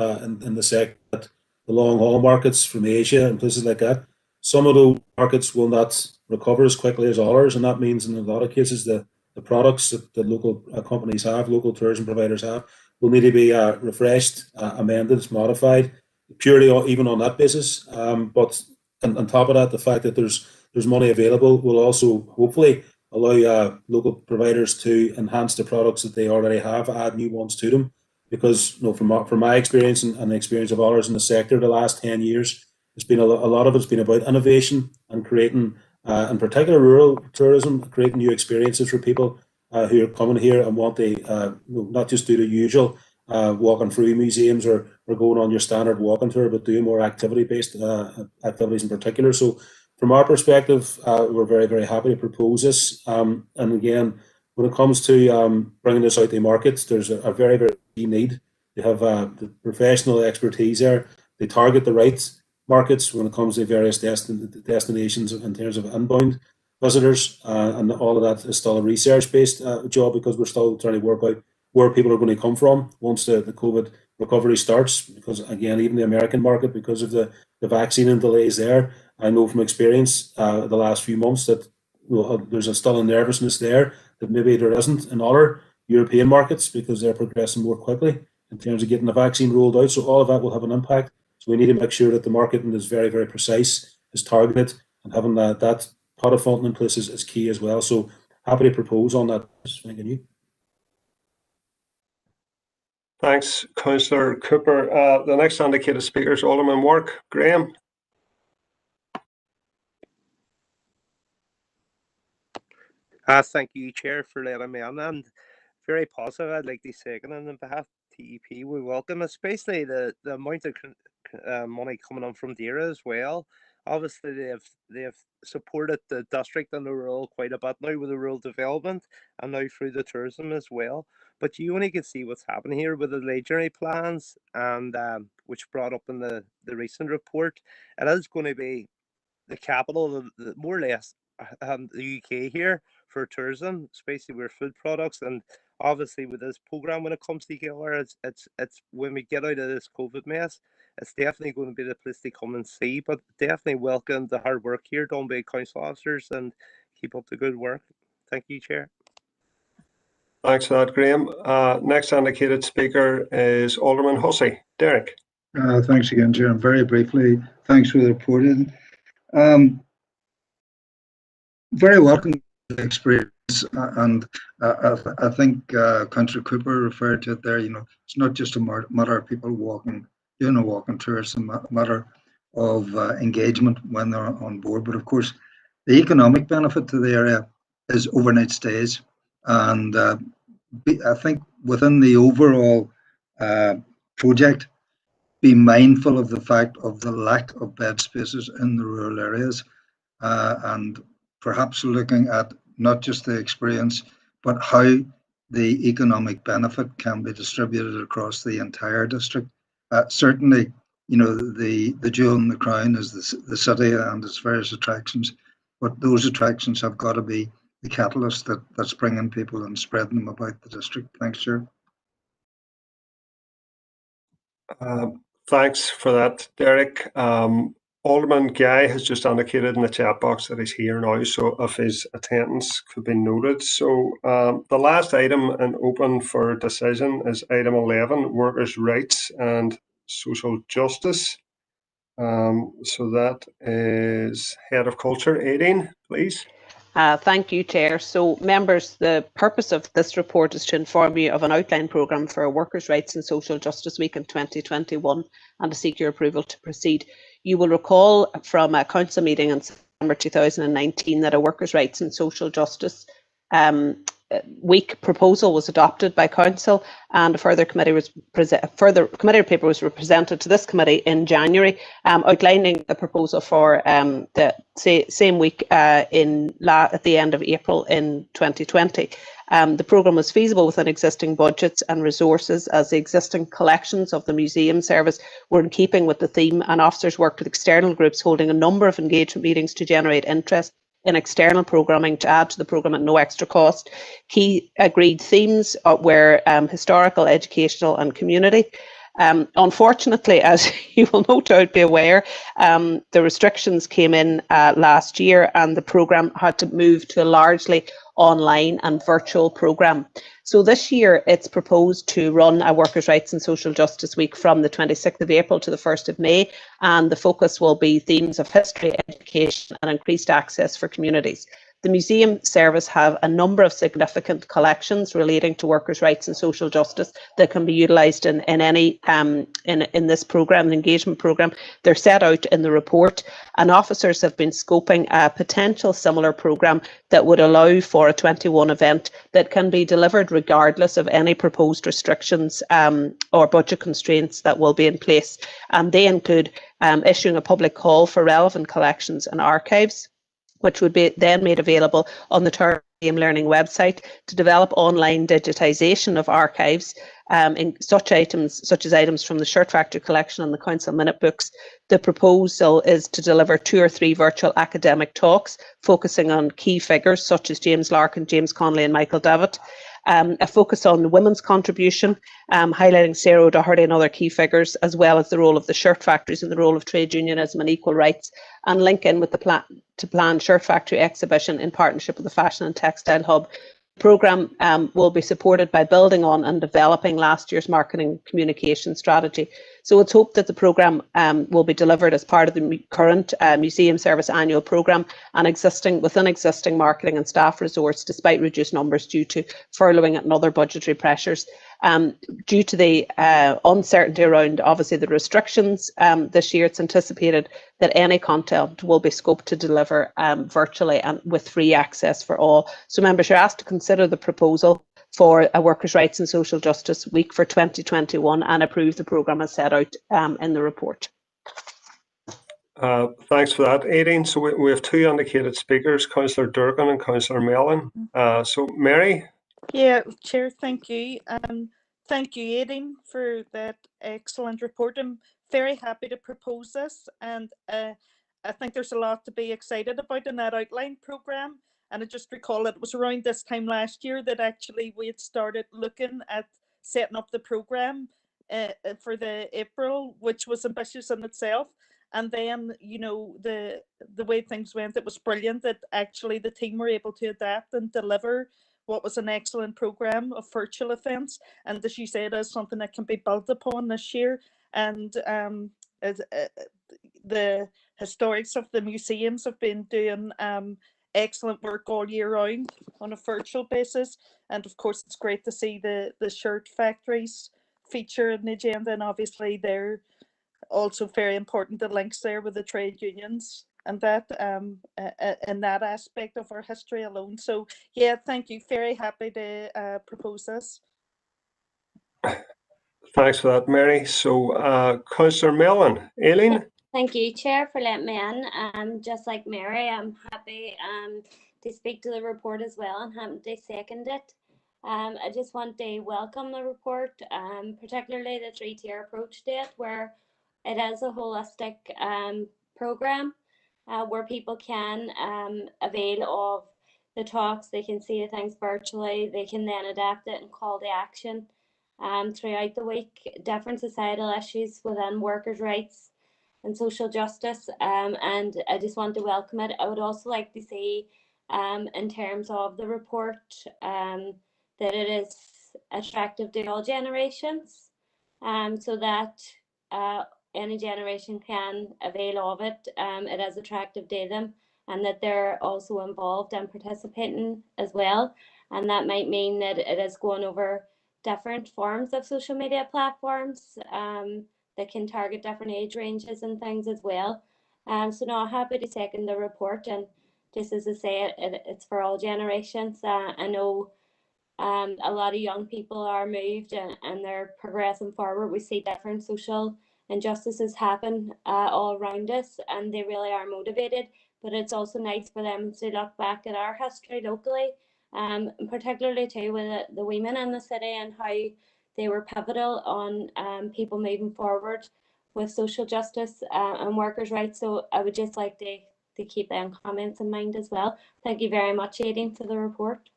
[SPEAKER 11] in the sector at the long haul markets from Asia and places like that. Some of those markets will not recover as quickly as others, and that means in a lot of cases the products that the local companies have, local tourism providers have, will need to be refreshed, amended, modified, purely even on that basis. But on top of that, the fact that there's money available will also hopefully allow local providers to enhance the products that they already have, add new ones to them. Because from my experience and the experience of others in the sector, the last 10 years, it's been a lot of it's been about innovation and creating, in particular, rural tourism, creating new experiences for people who are coming here and want to not just do the usual walking through museums or going on your standard walking tour, but doing more activity-based activities in particular. So from our perspective, we're very, very happy to propose this. And again, when it comes to bringing this out to markets, there's a very, very key need. They have the professional expertise there. They target the right markets when it comes to various destinations in terms of inbound visitors, and all of that is still a research-based job, because we're still trying to work out where people are going to come from once the COVID recovery starts. Because again, even the American market, because of the vaccine and delays there, I know from experience the last few months that there's still a nervousness there that maybe there isn't in other European markets, because they're progressing more quickly in terms of getting the vaccine rolled out. So all of that will have an impact. So we need to make sure that the marketing is very, very precise, is targeted, and having that pot of funding in place is key as well. So happy to propose on that. Thanking you.
[SPEAKER 1] Thanks, Councillor Cooper. The next indicated speaker is Alderman Wark. Graham.
[SPEAKER 4] Thank you, Chair, for letting me on. And very positive. I'd like to second on behalf of TEP. We welcome, especially the amount of money coming on from Derry as well. Obviously, they have supported the district and the rural quite a bit now with the rural development, and now through the tourism as well. But you only can see what's happening here with the legendary plans, and which brought up in the recent report. It is going to be the capital, more or less, the UK here for tourism, especially with food products. And obviously with this program, when it comes together, it's when we get out of this COVID mess, it's definitely going to be the place to come and see. But definitely welcome the hard work here done by council officers, and keep up the good work. Thank you, Chair.
[SPEAKER 1] Thanks for that, Graham. Next indicated speaker is Alderman Hussey. Derek.
[SPEAKER 10] Thanks again, Chair. And very briefly, thanks for the report. Very welcome to the experience, and I think Councillor Cooper referred to it there. It's not just a matter of people doing a walking tour. It's a matter of engagement when they're on board. But of course, the economic benefit to the area is overnight stays, and I think within the overall project, be mindful of the fact of the lack of bed spaces in the rural areas, and perhaps looking at not just the experience, but how the economic benefit can be distributed across the entire district. Certainly, the jewel in the crown is the city and its various attractions, but those attractions have got to be the catalyst that's bringing people and spreading them about the district. Thanks, Chair.
[SPEAKER 1] Thanks for that, Derek. Alderman Guy has just indicated in the chat box that he's here now, so if his attendance could be noted. So the last item and open for decision is item 11, workers' rights and social justice. So that is Head of Culture, Aideen, please.
[SPEAKER 8] Thank you, Chair. So, members, the purpose of this report is to inform you of an outline programme for Workers' Rights and Social Justice Week in 2021 and to seek your approval to proceed. You will recall from a council meeting in September 2019 that a Workers' Rights and Social Justice week proposal was adopted by Council, and a further committee paper was presented to this committee in January, outlining the proposal for the same week at the end of April in 2020. The programme was feasible within existing budgets and resources, as the existing collections of the museum service were in keeping with the theme, and officers worked with external groups holding a number of engagement meetings to generate interest in external programming to add to the programme at no extra cost. Key agreed themes were historical, educational and community. Unfortunately, as you will no doubt be aware, the restrictions came in last year, and the programme had to move to a largely online and virtual programme. So this year it's proposed to run a Workers' Rights and Social Justice Week from the 26th of April to the 1st of May, and the focus will be themes of history, education and increased access for communities. The museum service have a number of significant collections relating to workers' rights and social justice that can be utilised in any in this programme, the engagement programme. They're set out in the report, and officers have been scoping a potential similar programme that would allow for a 21 event that can be delivered regardless of any proposed restrictions or budget constraints that will be in place. They include issuing a public call for relevant collections and archives, which would be then made available on the Derry Learning website, to develop online digitisation of archives in such as items from the Shirt Factory collection and the Council Minute Books. The proposal is to deliver 2 or 3 virtual academic talks focusing on key figures such as James Larkin, James Connolly and Michael Davitt. A focus on women's contribution, highlighting Sarah O'Doherty and other key figures, as well as the role of the shirt factories and the role of trade unionism and equal rights, and link in with the planned Shirt Factory exhibition in partnership with the Fashion and Textile Hub. The programme will be supported by building on and developing last year's marketing communication strategy. So it's hoped that the programme will be delivered as part of the current museum service annual programme and within existing marketing and staff resource, despite reduced numbers due to furloughing and other budgetary pressures. Due to the uncertainty around obviously the restrictions this year, it's anticipated that any content will be scoped to deliver virtually and with free access for all. So members are asked to consider the proposal for a Workers' Rights and Social Justice Week for 2021 and approve the programme as set out in the report.
[SPEAKER 1] Thanks for that, Aideen. So we have 2 indicated speakers, Councillor Durgan and Councillor Mellon. So Mary?
[SPEAKER 14] Yeah, Chair, thank you. Thank you, Aideen, for that excellent report. I'm very happy to propose this, and I think there's a lot to be excited about in that outline programme. And I just recall it was around this time last year that actually we had started looking at setting up the programme for the April, which was ambitious in itself. And then, you know, the way things went, it was brilliant that actually the team were able to adapt and deliver what was an excellent programme of virtual events. And as you said, is something that can be built upon this year. And the historics of the museums have been doing excellent work all year round on a virtual basis. And of course, it's great to see the shirt factories feature in the agenda. And obviously, they're also very important, the links there with the trade unions and that in that aspect of our history alone. So yeah, thank you. Very happy to propose this.
[SPEAKER 1] Thanks for that, Mary. So Councillor Mellon, Aileen?
[SPEAKER 6] Thank you, Chair, for letting me in. Just like Mary, I'm happy to speak to the report as well and happy to second it. I just want to welcome the report, particularly the 3-tier approach to it, where it is a holistic programme where people can avail of the talks. They can see the things virtually. They can then adapt it and call to action throughout the week. Different societal issues within workers' rights and social justice, and I just want to welcome it. I would also like to see in terms of the report that it is attractive to all generations, so that any generation can avail of it. It is attractive to them, and that they're also involved and participating as well. And that might mean that it is going over different forms of social media platforms that can target different age ranges and things as well. So no, I'm happy to second the report, and just as I say, it's for all generations. I know A lot of young people are moved and they're progressing forward. We see different social injustices happen all around us, and they really are motivated. But it's also nice for them to look back at our history locally, particularly too with the women in the city and how they were pivotal on people moving forward with social justice and workers' rights. So I would just like to keep them comments in mind as well. Thank you very much, Aileen, for the report.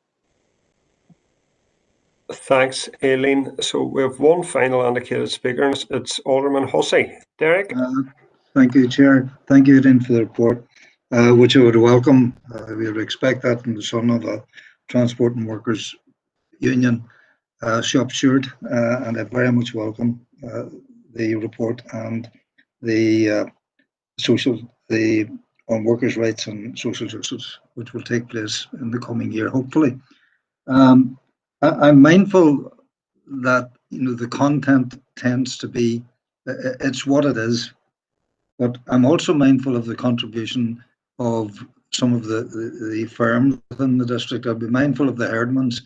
[SPEAKER 1] Thanks, Aileen. So we have one final indicated speaker, and it's Alderman Hussey. Derek?
[SPEAKER 10] Thank you, Chair. Thank you, Aileen, for the report, which I would welcome. We would expect that from the son of a Transport and Workers Union shop steward, and I very much welcome the report and the on workers' rights and social justice, which will take place in the coming year, hopefully. I'm mindful that the content tends to be it's what it is, but I'm also mindful of the contribution of some of the firms within the district. I'll be mindful of the herdmans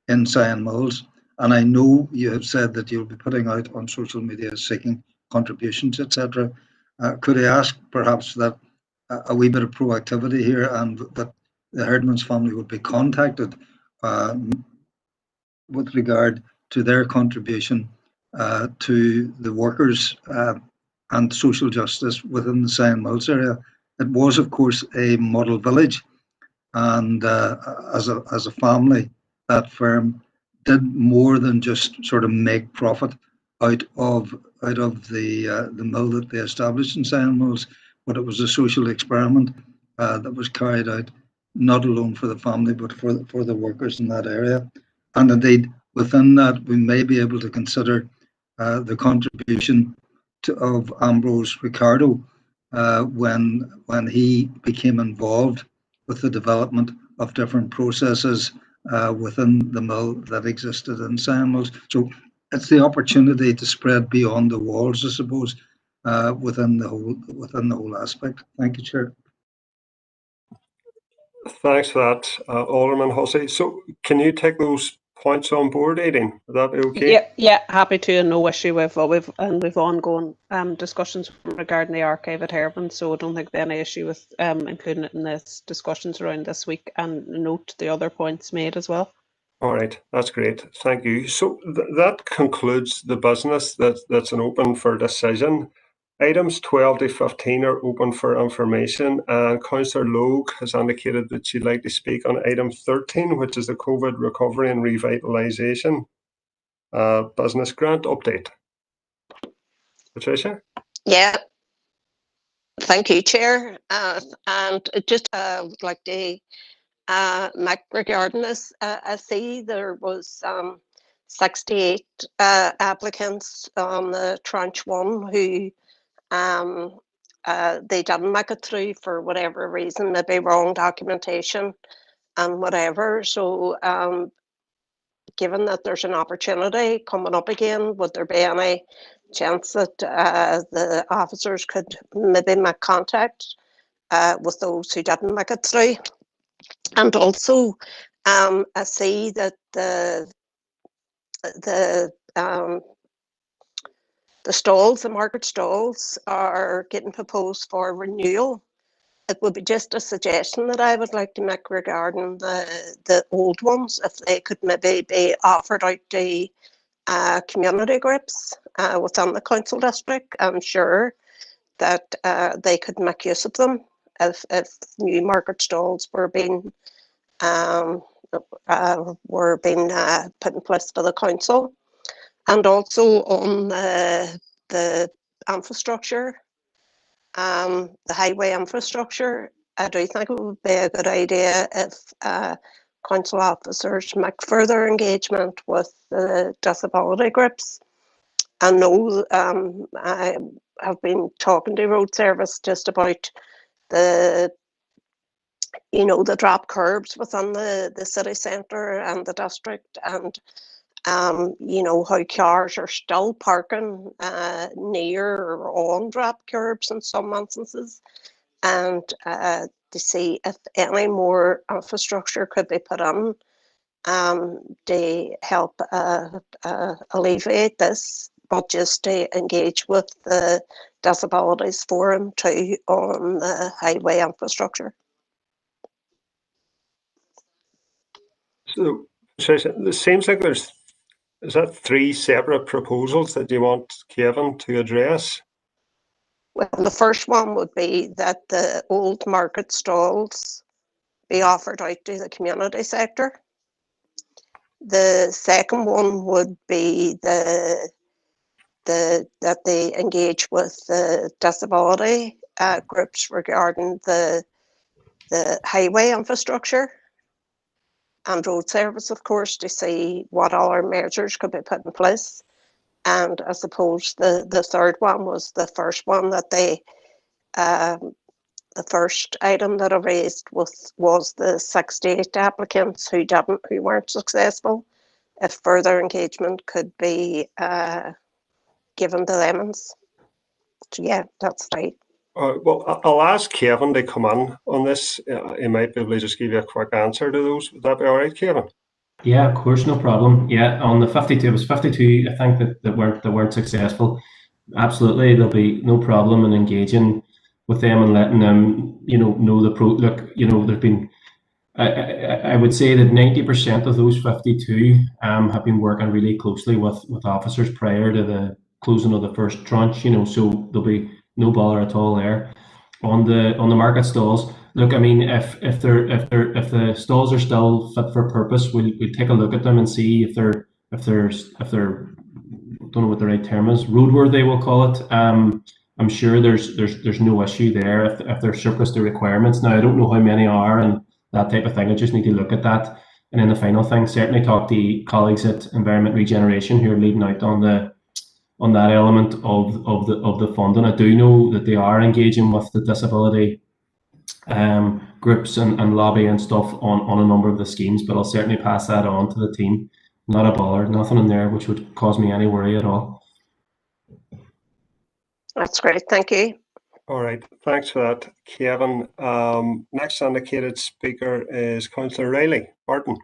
[SPEAKER 10] in Cyan Mills, and I know you have said that you'll be putting out on social media seeking contributions, etc. Could I ask perhaps that a wee bit of proactivity here, and that the herdman's family would be contacted with regard to their contribution to the workers and social justice within the Cyan Mills area. It was, of course, a model village, and as a family, that firm did more than just sort of make profit out of the mill that they established in Cyan Mills, but it was a social experiment that was carried out not alone for the family but for the workers in that area. And indeed, within that, we may be able to consider the contribution of Ambrose Ricardo when he became involved with the development of different processes within the mill that existed in Cyan Mills. So it's the opportunity to spread beyond the walls, I suppose, within the whole aspect. Thank you, Chair.
[SPEAKER 1] Thanks for that, Alderman Hussey. So can you take those points on board, Aileen? Would that be okay?
[SPEAKER 8] Yeah, happy to, and no issue with we've ongoing discussions regarding the archive at Herban, so I don't think there's any issue with including it in this discussions around this week, and note the other points made as well.
[SPEAKER 1] All right, that's great. Thank you. So that concludes the business that's open for decision. Items 12 to 15 are open for information, and Councillor Logue has indicated that she'd like to speak on item 13, which is the COVID recovery and revitalisation business grant update. Patricia?
[SPEAKER 3] Yeah, thank you, Chair. And just would like to make regarding this, I see there was 68 applicants on the tranche 1 who they didn't make it through for whatever reason, maybe wrong documentation and whatever. So given that there's an opportunity coming up again, would there be any chance that the officers could maybe make contact with those who didn't make it through? And also, I see that the stalls, the market stalls, are getting proposed for renewal. It would be just a suggestion that I would like to make regarding the old ones, if they could maybe be offered out to community groups within the council district. I'm sure that they could make use of them if new market stalls were being put in place by the council. And also on the infrastructure, the highway infrastructure, I do think it would be a good idea if council officers make further engagement with the disability groups. I know I have been talking to road service just about the drop curbs within the city centre and the district, and how cars are still parking near or on drop curbs in some instances, and to see if any more infrastructure could be put in to help alleviate this, but just to engage with the Disabilities Forum too on the highway infrastructure.
[SPEAKER 1] So, Tricia, it seems like is that 3 separate proposals that you want Kevin to address?
[SPEAKER 3] Well, the first one would be that the old market stalls be offered out to the community sector. The second one would be that they engage with the disability groups regarding the highway infrastructure and road service, of course, to see what other measures could be put in place. And I suppose the third one was the first one that they, the first item that I raised was the 68 applicants who weren't successful. If further engagement could be given to them. So yeah, that's right.
[SPEAKER 1] Well, I'll ask Kevin to come on this. He might be able to just give you a quick answer to those. Would that be all right, Kevin?
[SPEAKER 7] Yeah, of course, no problem. Yeah, on the 52, it was 52, I think, that weren't successful. Absolutely, there'll be no problem in engaging with them and letting them, know the look. There've been, I would say that 90% of those 52 have been working really closely with officers prior to the closing of the first tranche. So there'll be no bother at all there. On the market stalls, look, I mean, if the stalls are still fit for purpose, we'll take a look at them and see if they're don't know what the right term is, roadworthy, we'll call it. I'm sure there's no issue there if they're surplus to requirements. Now, I don't know how many are and that type of thing. I just need to look at that. And then the final thing, certainly talk to colleagues at Environment Regeneration who are leading out on that element of the funding. I do know that they are engaging with the disability groups and lobby and stuff on a number of the schemes, but I'll certainly pass that on to the team. Not a bother, nothing in there which would cause me any worry at all.
[SPEAKER 3] That's great, thank you.
[SPEAKER 1] All right, thanks for that, Kevin. Next indicated speaker is Councillor Riley. Martin.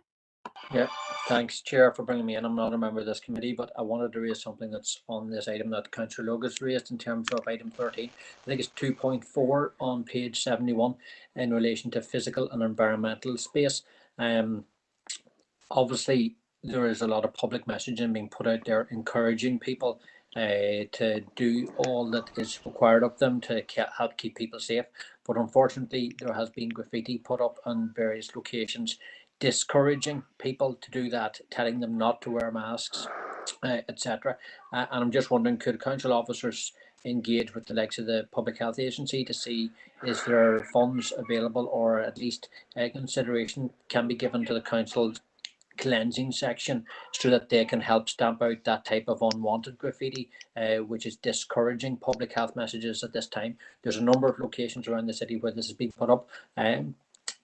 [SPEAKER 15] Yeah, thanks, Chair, for bringing me in. I'm not a member of this committee, but I wanted to raise something that's on this item that Councillor Logan's raised in terms of item 13. I think it's 2.4 on page 71 in relation to physical and environmental space. Obviously, there is a lot of public messaging being put out there encouraging people to do all that is required of them to help keep people safe. But unfortunately, there has been graffiti put up on various locations discouraging people to do that, telling them not to wear masks, etc. And I'm just wondering, could council officers engage with the likes of the Public Health Agency to see is there funds available, or at least consideration can be given to the council's cleansing section so that they can help stamp out that type of unwanted graffiti, which is discouraging public health messages at this time. There's a number of locations around the city where this has been put up.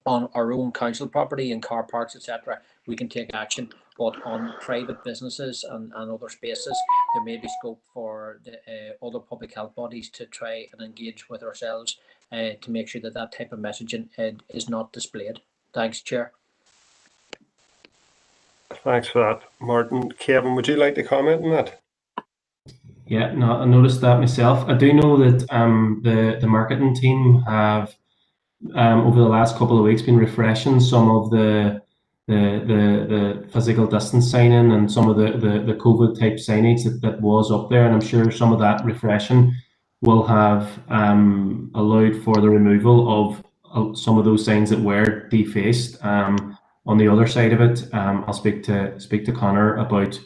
[SPEAKER 15] On our own council property, in car parks, etc., we can take action, but on private businesses and other spaces, there may be scope for the other public health bodies to try and engage with ourselves to make sure that that type of messaging is not displayed. Thanks, Chair.
[SPEAKER 1] Thanks for that, Martin. Kevin, would you like to comment on that?
[SPEAKER 7] Yeah, no, I noticed that myself. I do know that the marketing team have over the last couple of weeks been refreshing some of the physical distance signing and some of the COVID type signage that was up there, and I'm sure some of that refreshing will have allowed for the removal of some of those signs that were defaced. On the other side of it, I'll speak to Connor about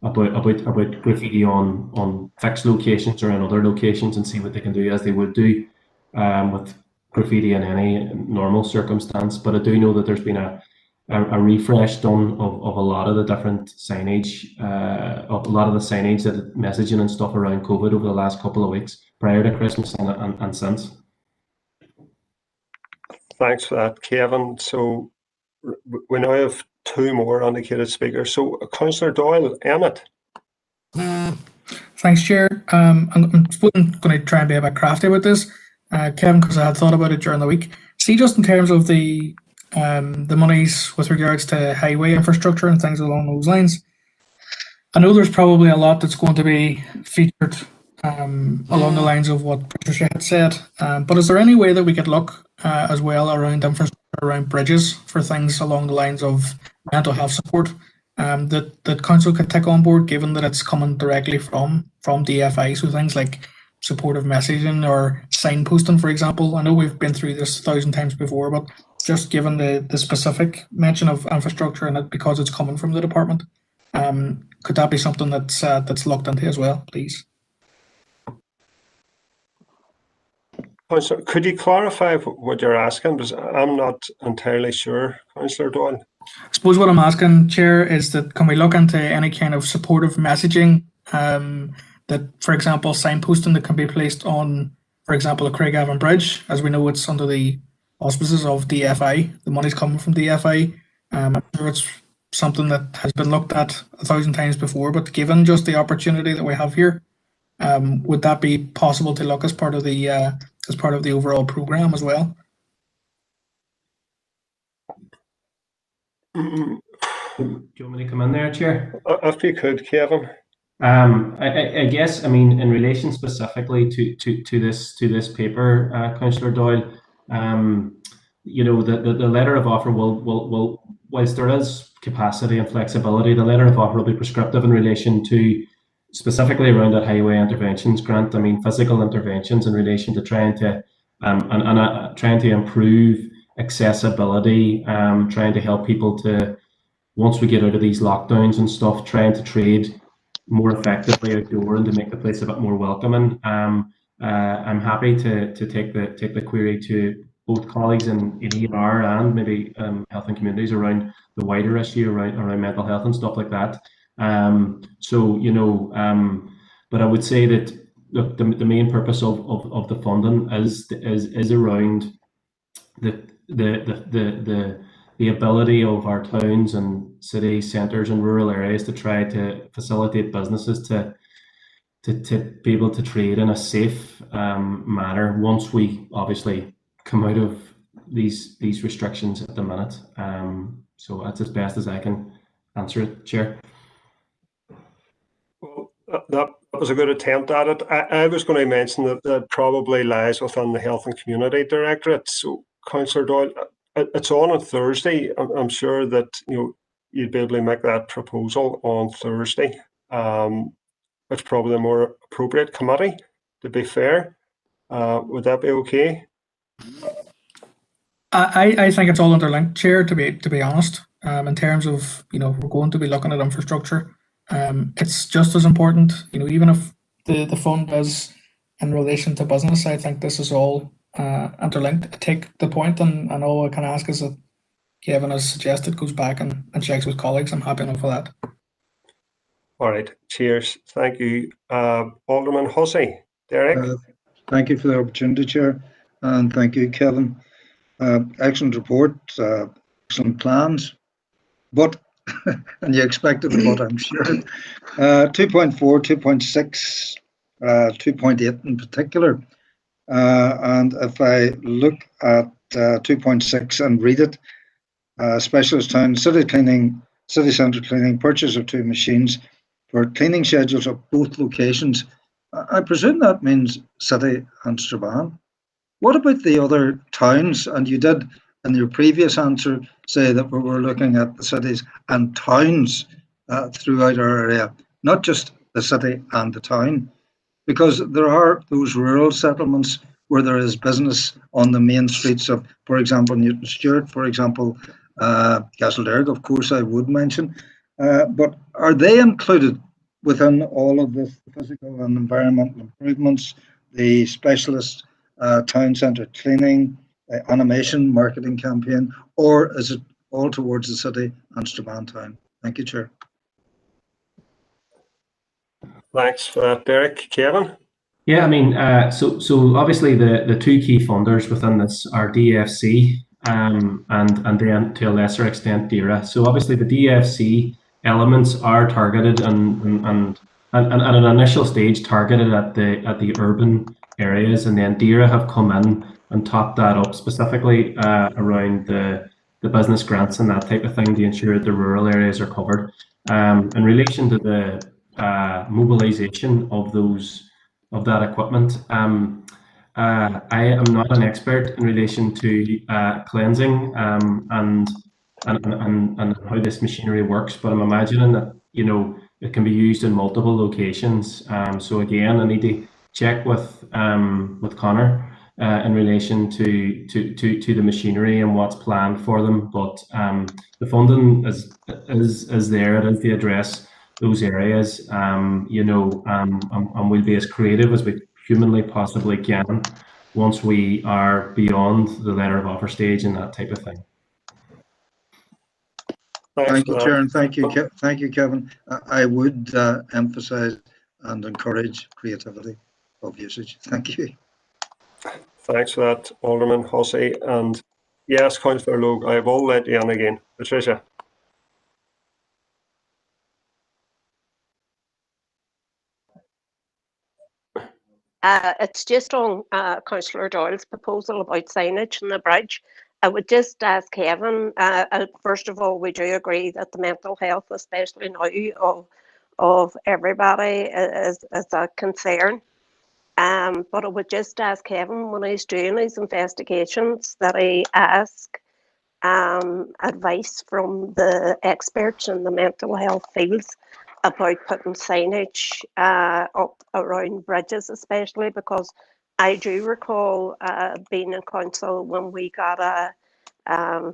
[SPEAKER 7] graffiti on fixed locations or in other locations and see what they can do, as they would do with graffiti in any normal circumstance. But I do know that there's been a refresh done of a lot of the different signage, of a lot of the signage, that messaging and stuff around COVID over the last couple of weeks prior to Christmas and since.
[SPEAKER 1] Thanks for that, Kevin. So we now have 2 more indicated speakers. So Councillor Doyle, Emmett.
[SPEAKER 5] Thanks, Chair. I'm going to try and be a bit crafty with this, Kevin, because I had thought about it during the week. See, just in terms of the the monies with regards to highway infrastructure and things along those lines. I know there's probably a lot that's going to be featured along the lines of what Patricia had said, but is there any way that we could look as well around infrastructure, around bridges for things along the lines of mental health support that council could take on board, given that it's coming directly from DFI? So things like supportive messaging or signposting, for example. I know we've been through this 1,000 times before, but just given the specific mention of infrastructure and it because it's coming from the department, could that be something that's looked into as well, please?
[SPEAKER 1] Councillor, could you clarify what you're asking? Because I'm not entirely sure, Councillor Doyle.
[SPEAKER 5] I suppose what I'm asking, Chair, is that can we look into any kind of supportive messaging that, for example, signposting that can be placed on, for example, the Craigavon Bridge, as we know it's under the auspices of DFI. The money's coming from DFI. I'm sure it's something that has been looked at 1,000 times before, but given just the opportunity that we have here, would that be possible to look as part of the overall program as well?
[SPEAKER 7] Do you want me to come in there, Chair?
[SPEAKER 1] If you could, Kevin.
[SPEAKER 7] I guess, I mean, in relation specifically to this paper, Councillor Doyle, you know, the letter of offer will whilst there is capacity and flexibility, the letter of offer will be prescriptive in relation to specifically around that highway interventions grant. I mean, physical interventions in relation to trying to trying to improve accessibility, trying to help people to, once we get out of these lockdowns and stuff, trying to trade more effectively outdoor and to make the place a bit more welcoming. I'm happy to take the query to both colleagues in E&R and maybe health and communities around the wider issue around mental health and stuff like that. So, you know, but I would say that look, the main purpose of the funding is around the ability of our towns and city centres and rural areas to try to facilitate businesses to be able to trade in a safe manner once we obviously come out of these restrictions at the minute. So that's as best as I can answer it, Chair.
[SPEAKER 1] Well, that was a good attempt at it. I was going to mention that that probably lies within the Health and Community Directorate. So, Councillor Doyle, it's on Thursday. I'm sure that you'd be able to make that proposal on Thursday. It's probably the more appropriate committee, to be fair. Would that be okay?
[SPEAKER 5] I think it's all interlinked, Chair, to be honest. In terms of, we're going to be looking at infrastructure. It's just as important, even if the fund is in relation to business, I think this is all interlinked. I take the point, and all I can ask is that Kevin has suggested goes back and checks with colleagues. I'm happy enough for that.
[SPEAKER 1] All right, cheers. Thank you. Alderman Hussey. Derek?
[SPEAKER 10] Thank you for the opportunity, Chair, and thank you, Kevin. Excellent report, excellent plans, but, and you expected a lot, I'm sure. 2.4, 2.6, 2.8 in particular. And if I look at 2.6 and read it, specialist town, city centre cleaning, purchase of 2 machines for cleaning schedules of both locations. I presume that means City and Strabane. What about the other towns? And you did, in your previous answer, say that we were looking at the cities and towns throughout our area, not just the city and the town, because there are those rural settlements where there is business on the main streets of, for example, Newton Stewart, for example, Castlederg, of course, I would mention. But are they included within all of this physical and environmental improvements, the specialist town centre cleaning, animation, marketing campaign, or is it all towards the city and Strabane town? Thank you, Chair.
[SPEAKER 1] Thanks for that, Derek. Kevin?
[SPEAKER 7] Yeah, I mean, so obviously the 2 key funders within this are DFC and then to a lesser extent DERA. So obviously the DFC elements are targeted and at an initial stage targeted at the urban areas, and then DERA have come in and topped that up specifically around the business grants and that type of thing to ensure that the rural areas are covered. In relation to the mobilisation of that equipment, I am not an expert in relation to cleansing and how this machinery works, but I'm imagining that it can be used in multiple locations. So again, I need to check with Connor in relation to the machinery and what's planned for them. But the funding is there. It is to address those areas, and we'll be as creative as we humanly possibly can once we are beyond the letter of offer stage and that type of thing.
[SPEAKER 10] Thank you, Chair, and thank you, Kevin. I would emphasise and encourage creativity of usage. Thank you.
[SPEAKER 1] Thanks for that, Alderman Hussey. And yes, Councillor Logue, I will let you in again. Patricia.
[SPEAKER 3] It's just on Councillor Doyle's proposal about signage on the bridge. I would just ask Kevin, first of all, we do agree that the mental health, especially now, of everybody is a concern. But I would just ask Kevin, when he's doing his investigations, that he ask advice from the experts in the mental health fields about putting signage up around bridges, especially because I do recall being in council when we got a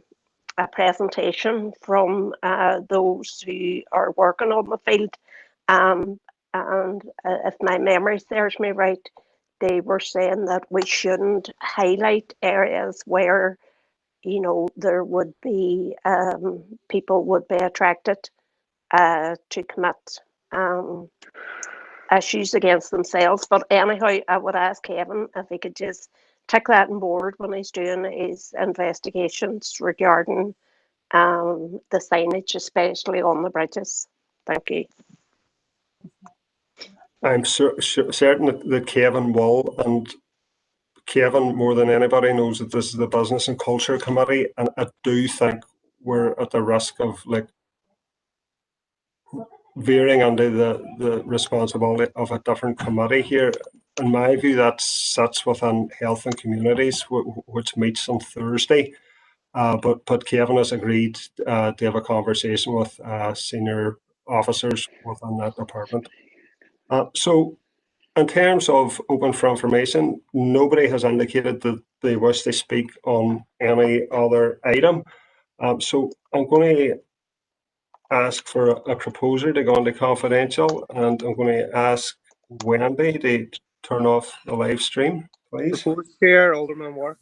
[SPEAKER 3] presentation from those who are working on the field, and if my memory serves me right, they were saying that we shouldn't highlight areas where there would be people would be attracted to commit issues against themselves. But anyhow, I would ask Kevin if he could just take that on board when he's doing his investigations regarding the signage, especially on the bridges. Thank you.
[SPEAKER 1] I'm certain that Kevin will, and Kevin, more than anybody, knows that this is the Business and Culture Committee, and I do think we're at the risk of veering under the responsibility of a different committee here. In my view, that sits within Health and Communities, which meets on Thursday. But Kevin has agreed to have a conversation with senior officers within that department. So in terms of open for information, nobody has indicated that they wish to speak on any other item. So I'm going to ask for a proposer to go into confidential, and I'm going to ask Wendy to turn off the live stream, please.
[SPEAKER 4] Proposed Chair, Alderman Moore.